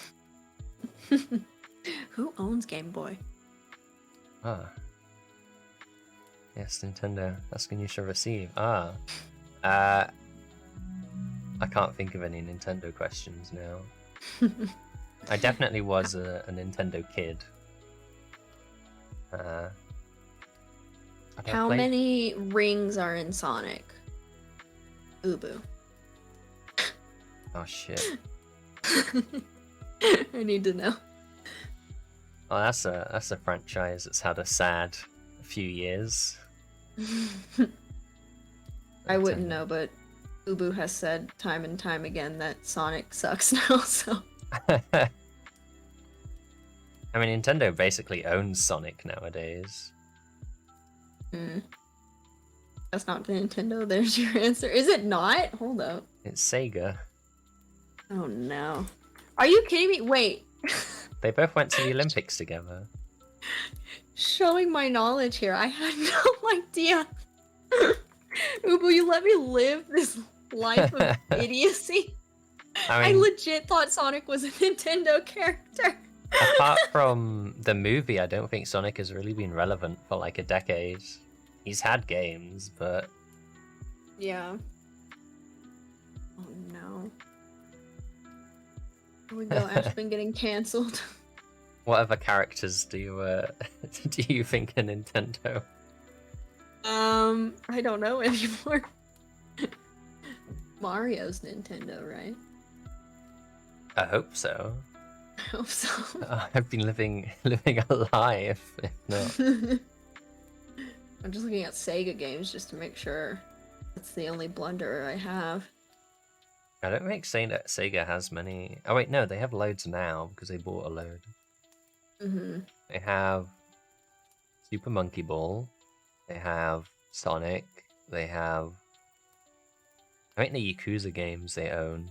Who owns Game Boy? Ah. Yes, Nintendo. Asking you to receive. Ah. I can't think of any Nintendo questions now. I definitely was a Nintendo kid. How many rings are in Sonic? Ubu. Oh shit. I need to know. Oh, that's a franchise that's had a sad few years. I wouldn't know, but Ubu has said time and time again that Sonic sucks now, so. I mean, Nintendo basically owns Sonic nowadays. That's not Nintendo. There's your answer. Is it not? Hold up. It's Sega. Oh no. Are you kidding me? Wait. They both went to the Olympics together. Showing my knowledge here. I had no idea. Ubu, you let me live this life of idiocy. I legit thought Sonic was a Nintendo character. Apart from the movie, I don't think Sonic has really been relevant for like a decade. He's had games, but... Yeah. Oh no. Here we go, Aspen getting cancelled. What other characters do you think are Nintendo? I don't know anymore. Mario's Nintendo, right? I hope so. I hope so. I've been living a lie if not. I'm just looking at Sega games just to make sure. That's the only blunder I have. I don't think Sega has many. Oh wait, no, they have loads now because they bought a load. They have Super Monkey Ball. They have Sonic. They have... I think the Yakuza games they own.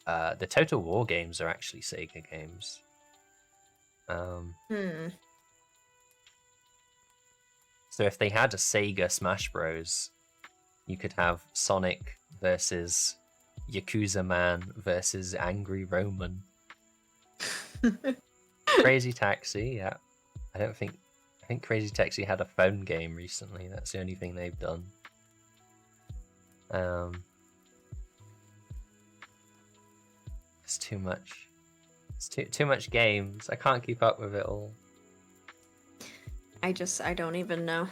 The Total War games are actually Sega games. So if they had a Sega Smash Bros, you could have Sonic versus Yakuza Man versus Angry Roman. Crazy Taxi, yeah. I think Crazy Taxi had a phone game recently. That's the only thing they've done. It's too much. It's too much games. I can't keep up with it all. I don't even know.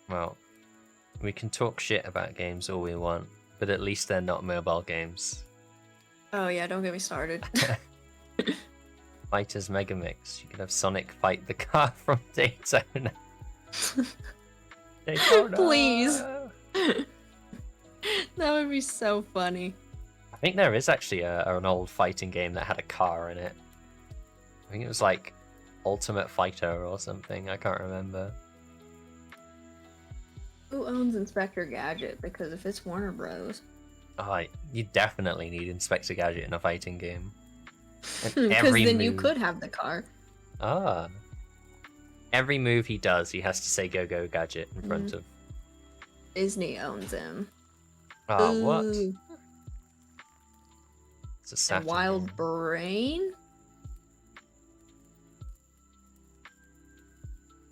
Well, we can talk shit about games all we want, but at least they're not mobile games. Oh yeah, don't get me started. Fighters Megamix. You could have Sonic fight the car from Daytona. Daytona! Please. That would be so funny. I think there is actually an old fighting game that had a car in it. I think it was like Ultimate Fighter or something. I can't remember. Who owns Inspector Gadget? Because if it's Warner Bros. Oh, you definitely need Inspector Gadget in a fighting game. Because then you could have the car. Ah. Every move he does, he has to say "Go Go Gadget" in front of. Disney owns him. Oh, what? It's a Saturn Wild game. Brain?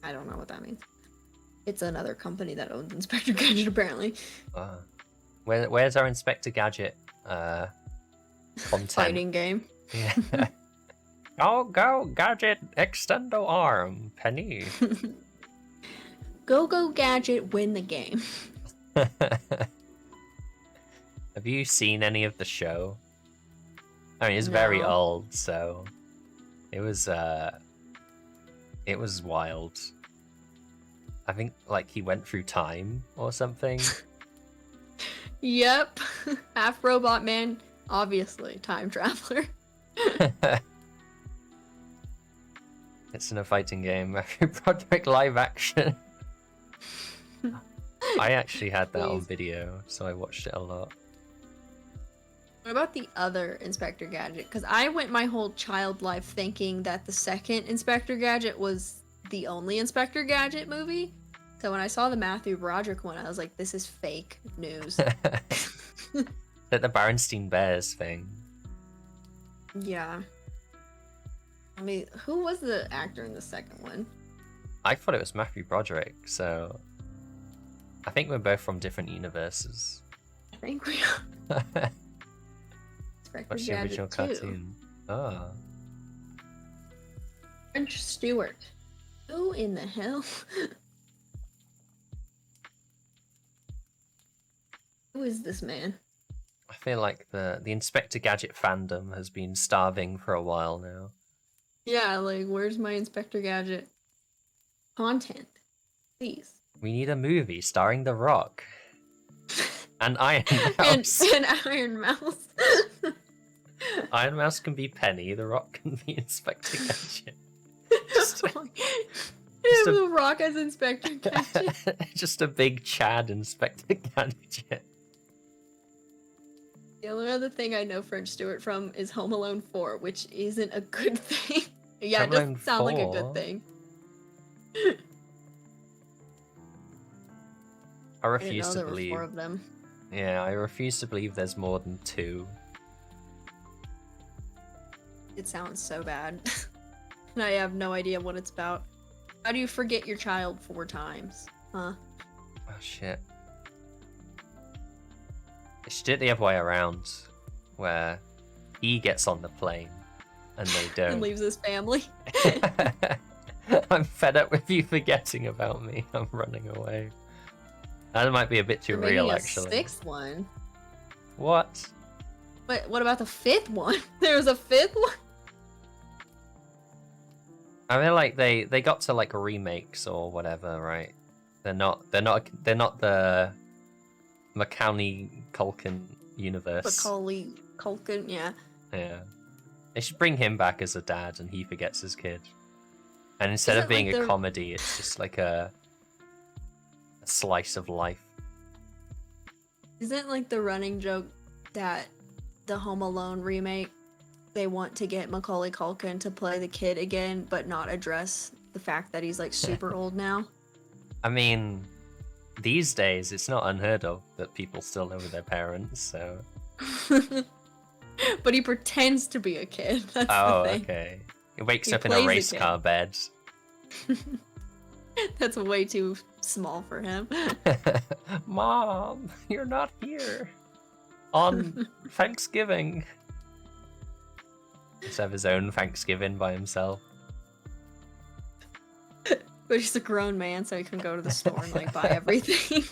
I don't know what that means. It's another company that owns Inspector Gadget, apparently. Where's our Inspector Gadget content? Fighting game. Yeah. Go Gadget Extendo Arm, Penny. Go Gadget, win the game. Have you seen any of the show? I mean, it's very No. old, so it was wild. I think like he went through time or something. Yep. Half robot man, obviously time traveler. It's in a fighting game. Project live action. I actually had that on video, so I watched it a lot. What about the other Inspector Gadget? Because I went my whole child life thinking that the second Inspector Gadget was the only Inspector Gadget movie. So when I saw the Matthew Broderick one, I was like, this is fake news. That the Berenstain Bears thing. Yeah. I mean, who was the actor in the second one? I thought it was Matthew Broderick, so I think we're both from different universes. I think we are. Inspector What's the Gadget original 2. cartoon? Oh. French Stewart. Who in the hell? Who is this man? I feel like the Inspector Gadget fandom has been starving for a while now. Yeah, like, where's my Inspector Gadget content? Please. We need a movie starring The Rock. And Iron Mouse. and Iron Mouse. Iron Mouse can be Penny, The Rock can be Inspector Gadget. The Rock as Inspector Gadget. Just a big Chad Inspector Gadget. The only other thing I know French Stewart from is Home Alone 4, which isn't a good thing. Yeah, Home it doesn't Alone sound like a 4? good thing. I I didn't refuse know to there were believe. 4 of them. Yeah, I refuse to believe there's more than 2. It sounds so bad. And I have no idea what it's about. How do you forget your child 4 times? Huh? Oh shit. They should do it the other way around, where he gets on the plane and they don't. And leaves his family. I'm fed up with you forgetting about me. I'm running away. That might be a bit too They're making real, a actually. 6th one. What? But what about the 5th one? There was a 5th one? I mean, like they got to like remakes or whatever, right? They're not the Macaulay Culkin universe. Macaulay Culkin, yeah. Yeah. They should bring him back as a dad and he forgets his kid. And instead Isn't of being like a the- comedy, it's just like a slice of life. Isn't like the running joke that the Home Alone remake, they want to get Macaulay Culkin to play the kid again, but not address the fact that he's like super old now? I mean, these days it's not unheard of that people still live with their parents, so... But he pretends to be a kid. That's Oh, the thing. okay. He wakes He up in a plays a race kid. car bed. That's way too small for him. Mom, you're not here. On Thanksgiving. Just have his own Thanksgiving by himself. But he's a grown man, so he can go to the store and like buy everything.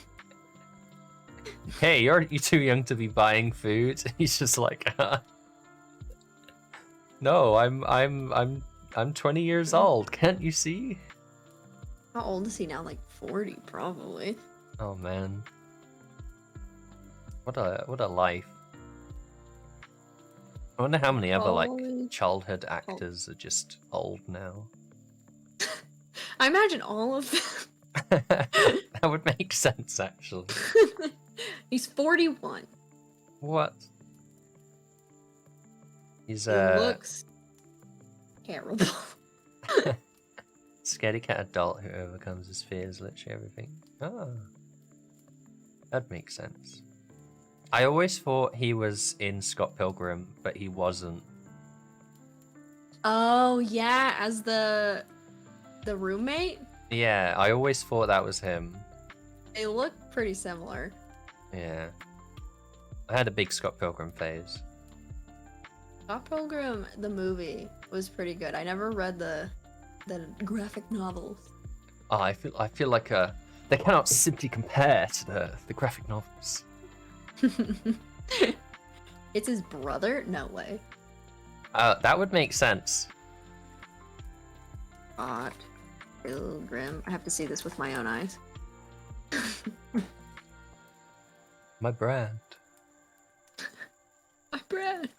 Hey, you're too young to be buying food. He's just like, no, I'm 20 years old. Can't you see? How old is he now? Like 40, probably. Oh man, what a life. I wonder how many other like Macaulay childhood actors are just old now. I imagine all of them. That would make sense, actually. He's 41. What? He's He looks terrible. scaredy cat adult who overcomes his fears, literally everything. Oh, that makes sense. I always thought he was in Scott Pilgrim, but he wasn't. Oh yeah, as the roommate. Yeah, I always thought that was him. They look pretty similar. Yeah. I had a big Scott Pilgrim phase. Scott Pilgrim, the movie, was pretty good. I never read the graphic novels. Oh, I feel like they cannot simply compare to the graphic novels. It's his brother? No way. That would make sense. Scott Pilgrim. I have to see this with my own eyes. My brand. My brand.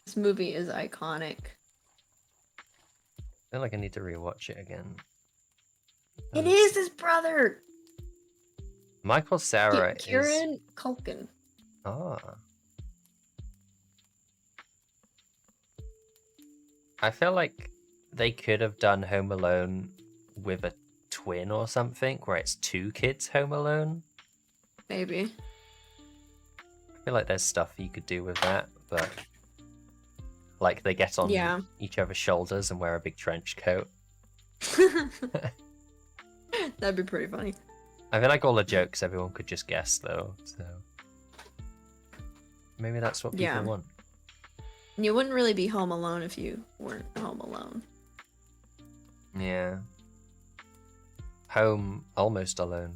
This movie is iconic. I feel like I need to rewatch it again. It is his brother. Michael Cera is... Kieran Culkin. Ah. I feel like they could have done Home Alone with a twin or something, where it's 2 kids Home Alone. Maybe. I feel like there's stuff you could do with that, but Like they get on Yeah. each other's shoulders and wear a big trench coat. That'd be pretty funny. I feel like all the jokes everyone could just guess though, so maybe that's what people want. You wouldn't really be home alone if you weren't home alone. Yeah. Home almost alone.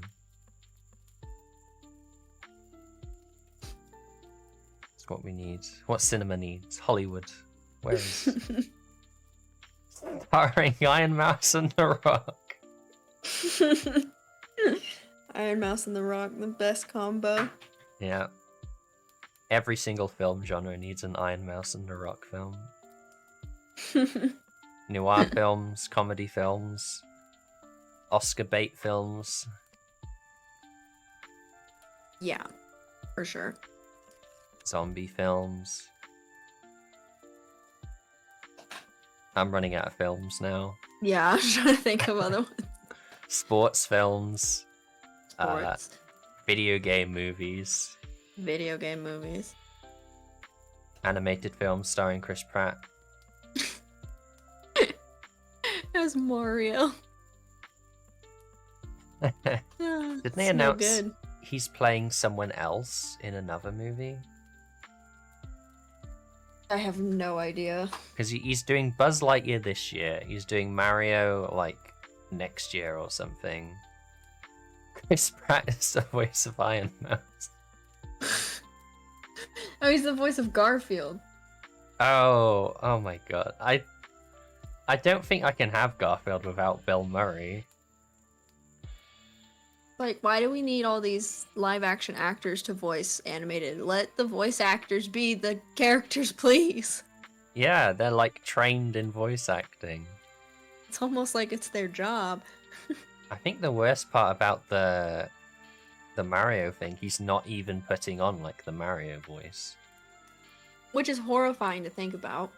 That's what we need. What cinema needs. Hollywood. Where is starring Iron Mouse and The Rock? Iron Mouse and The Rock, the best combo. Yeah. Every single film genre needs an Iron Mouse and The Rock film. Noir films, comedy films, Oscar bait films. Yeah, for sure. Zombie films. I'm running out of films now. Yeah, I'm trying to think of other ones. Sports films. Sports. Video game movies. Video game movies. Animated films starring Chris Pratt. As Mario. Didn't they announce he's playing someone else in another movie? I have no idea. Because he's doing Buzz Lightyear this year. He's doing Mario like next year or something. Chris Pratt is the voice of Iron Mouse. Oh, he's the voice of Garfield. Oh my god. I don't think I can have Garfield without Bill Murray. Like, why do we need all these live action actors to voice animated? Let the voice actors be the characters, please. Yeah, they're like trained in voice acting. It's almost like it's their job. I think the worst part about the Mario thing, he's not even putting on like the Mario voice. Which is horrifying to think about.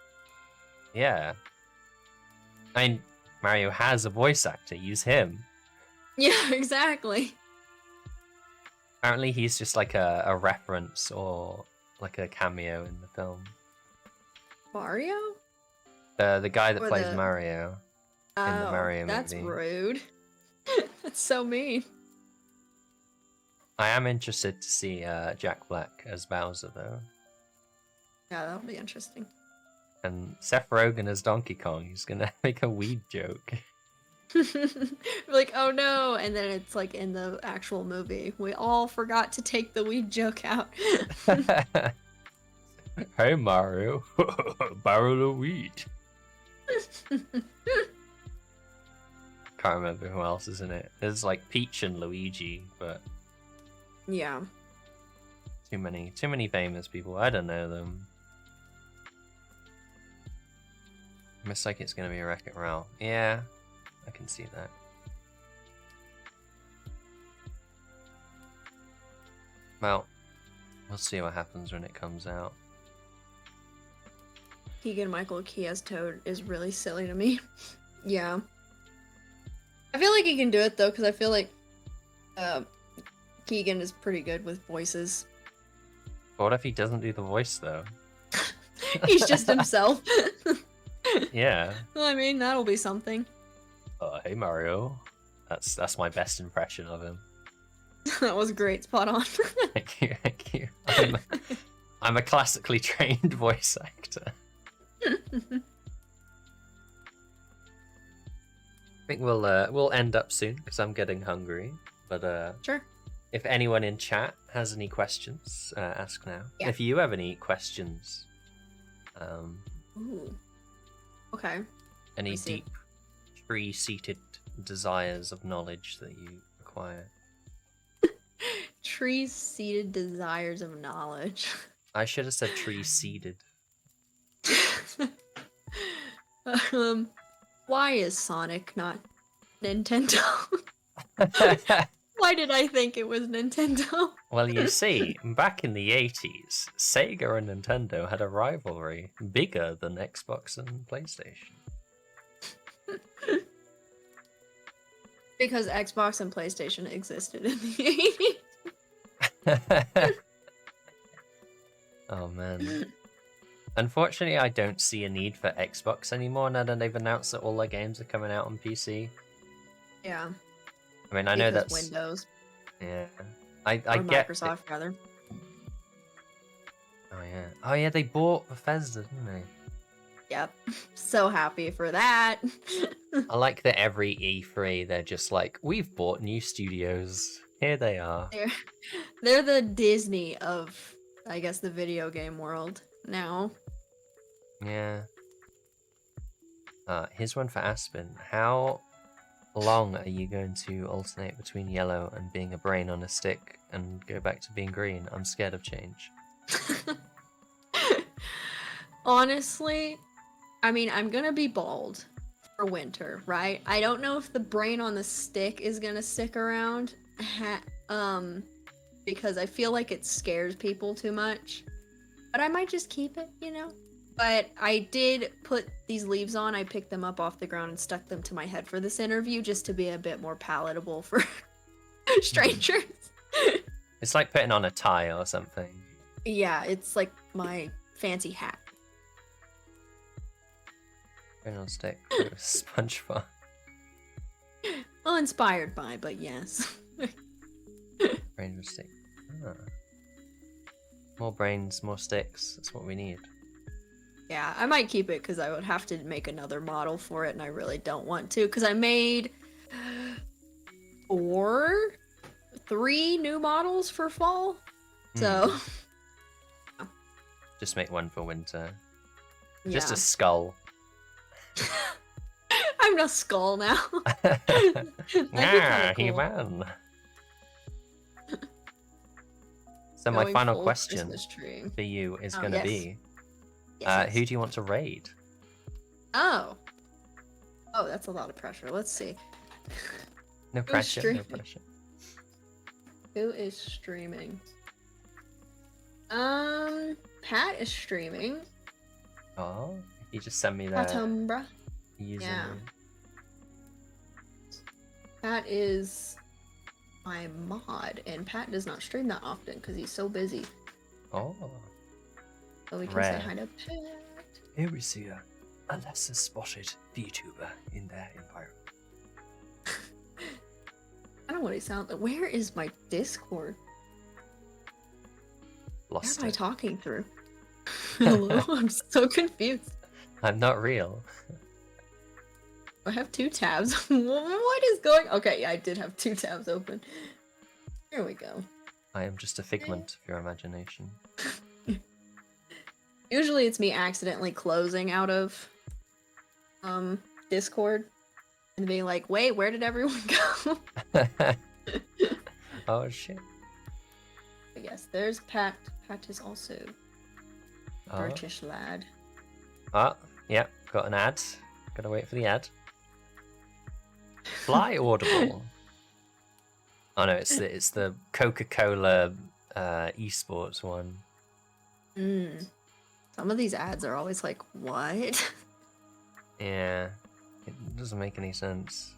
Yeah. I mean, Mario has a voice actor, use him. Yeah, exactly. Apparently he's just like a reference or like a cameo in the film. Mario? The guy that Or plays the- Mario in the Mario that's movie. rude. That's so mean. I am interested to see Jack Black as Bowser though. Yeah, that'll be interesting. And Seth Rogen as Donkey Kong, he's gonna make a weed joke. Like, oh no, and then it's like in the actual movie. We all forgot to take the weed joke out. Hey Mario, barrel of weed. Can't remember who else is in it. There's like Peach and Luigi, but Yeah. too many famous people. I don't know them. Looks like it's gonna be Wreck-It Ralph. Yeah, I can see that. Well, we'll see what happens when it comes out. Keegan-Michael Key as Toad is really silly to me. Yeah. I feel like he can do it though, because I feel like Keegan is pretty good with voices. But what if he doesn't do the voice though? He's just himself. Yeah. Well, I mean, that'll be something. Hey Mario. That's my best impression of him. That was great. Spot on. Thank you, thank you. I'm a classically trained voice actor. I think we'll end up soon because I'm getting hungry. But Sure. if anyone in chat has any questions, ask now. Yeah. If you have any questions, Ooh. Okay. any me see. deep tree-seated desires of knowledge that you acquire, Tree-seated desires of knowledge. I should have said tree-seeded. Why is Sonic not Nintendo? Why did I think it was Nintendo? Well, you see, back in the 80s, Sega and Nintendo had a rivalry bigger than Xbox and PlayStation. Because Xbox and PlayStation existed in the 80s. Oh man. Unfortunately, I don't see a need for Xbox anymore now that they've announced that all their games are coming out on PC. Yeah. I mean, I know Because that's Windows. yeah. I Or get Microsoft, rather. Oh yeah. Oh yeah, they bought Bethesda, didn't they? Yep. So happy for that. I like that every E3 they're just like, we've bought new studios. Here they are. They're the Disney of, I guess, the video game world now. Yeah. Here's one for Aspen. How long are you going to alternate between yellow and being a brain on a stick and go back to being green? I'm scared of change. Honestly, I mean, I'm gonna be bald for winter, right? I don't know if the brain on the stick is gonna stick around, because I feel like it scares people too much. But I might just keep it, you know? But I did put these leaves on. I picked them up off the ground and stuck them to my head for this interview just to be a bit more palatable for strangers. It's like putting on a tie or something. Yeah, it's like my fancy hat. Brain on a stick with SpongeBob. Well, inspired by, but yes. Brain on a stick. Ah. More brains, more sticks. That's what we need. Yeah, I might keep it because I would have to make another model for it, and I really don't want to because I made 3 new models for fall. So just make one for winter. yeah. Just a skull. I'm no skull now. Yeah, cool. he ran. So my final question for you is going to be, who do you want to raid? Oh, that's a lot of pressure. Let's see. No pressure, no pressure. Who is streaming? Pat is streaming. Oh, you just send me that Patumbra. username. Yeah. Pat is my mod, and Pat does not stream that often because he's so busy. Oh. So we can Rare. say hi to Pat. Here we see a lesser spotted VTuber in their environment. I don't know what he sounds like. Where is my Discord? Lost Where am I it. talking through? Hello? I'm so confused. I'm not real. I have 2 tabs. What is going? Okay, yeah, I did have 2 tabs open. Here we go. I am just a figment of your imagination. Usually it's me accidentally closing out of Discord and being like, wait, where did everyone go? Oh shit. But yes, there's Pat. Pat is also a British lad. Oh, yep, got an ad. Gotta wait for the ad. Fly Audible. Oh no, it's the Coca-Cola esports one. Some of these ads are always like, what? Yeah, it doesn't make any sense.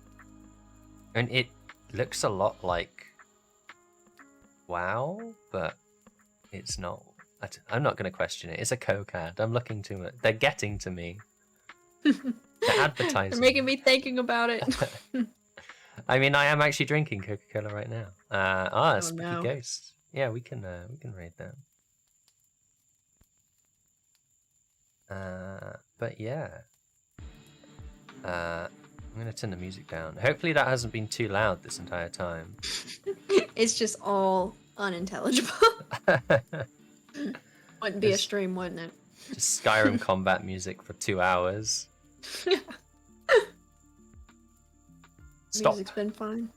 And it looks a lot like WoW, but it's not. I'm not going to question it. It's a Coke ad. I'm looking to it. They're getting to me. They're advertising. They're making me thinking about it. I mean, I am actually drinking Coca-Cola right now. Spooky no. Ghost. Yeah, we can raid that. But yeah. I'm gonna turn the music down. Hopefully that hasn't been too loud this entire time. It's just all unintelligible. Wouldn't be a stream, wouldn't it? Just Skyrim combat music for 2 hours. Stop. Music's been fine.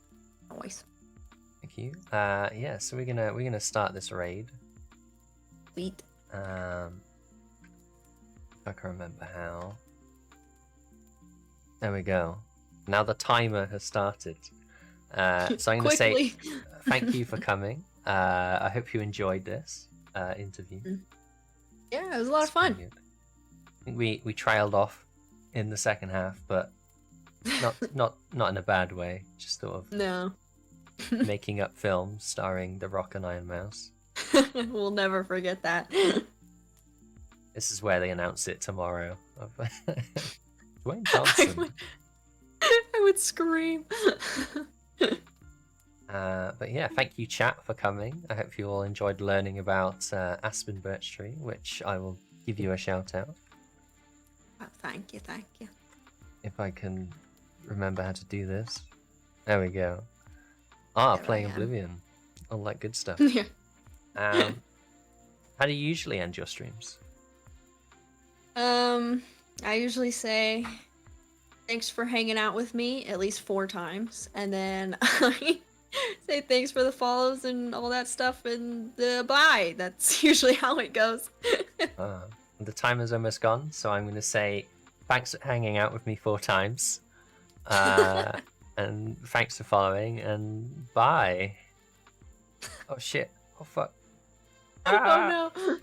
Always. Thank you. Yeah, so we're gonna start this raid. Sweet. I can remember how. There we go. Now the timer has started. So I'm going to say thank you for coming. I hope you enjoyed this interview. Yeah, it was a lot of fun. I think we trailed off in the second half, but not in a bad way. Just sort of No. making up films starring The Rock and Iron Mouse. We'll never forget that. This is where they announce it tomorrow. Dwayne I Johnson. would, I would scream. But yeah, thank you, chat, for coming. I hope you all enjoyed learning about AspenBirchtree, which I will give you a shout out. Oh, thank you, thank you. If I can remember how to do this. There we go. Ah, There playing I am. Oblivion. All that good stuff. Yeah. How do you usually end your streams? I usually say thanks for hanging out with me at least 4 times, and then I say thanks for the follows and all that stuff, and bye. That's usually how it goes. The time is almost gone, so I'm going to say thanks for hanging out with me 4 times. And thanks for following, and bye. Oh shit. Oh fuck. Oh no.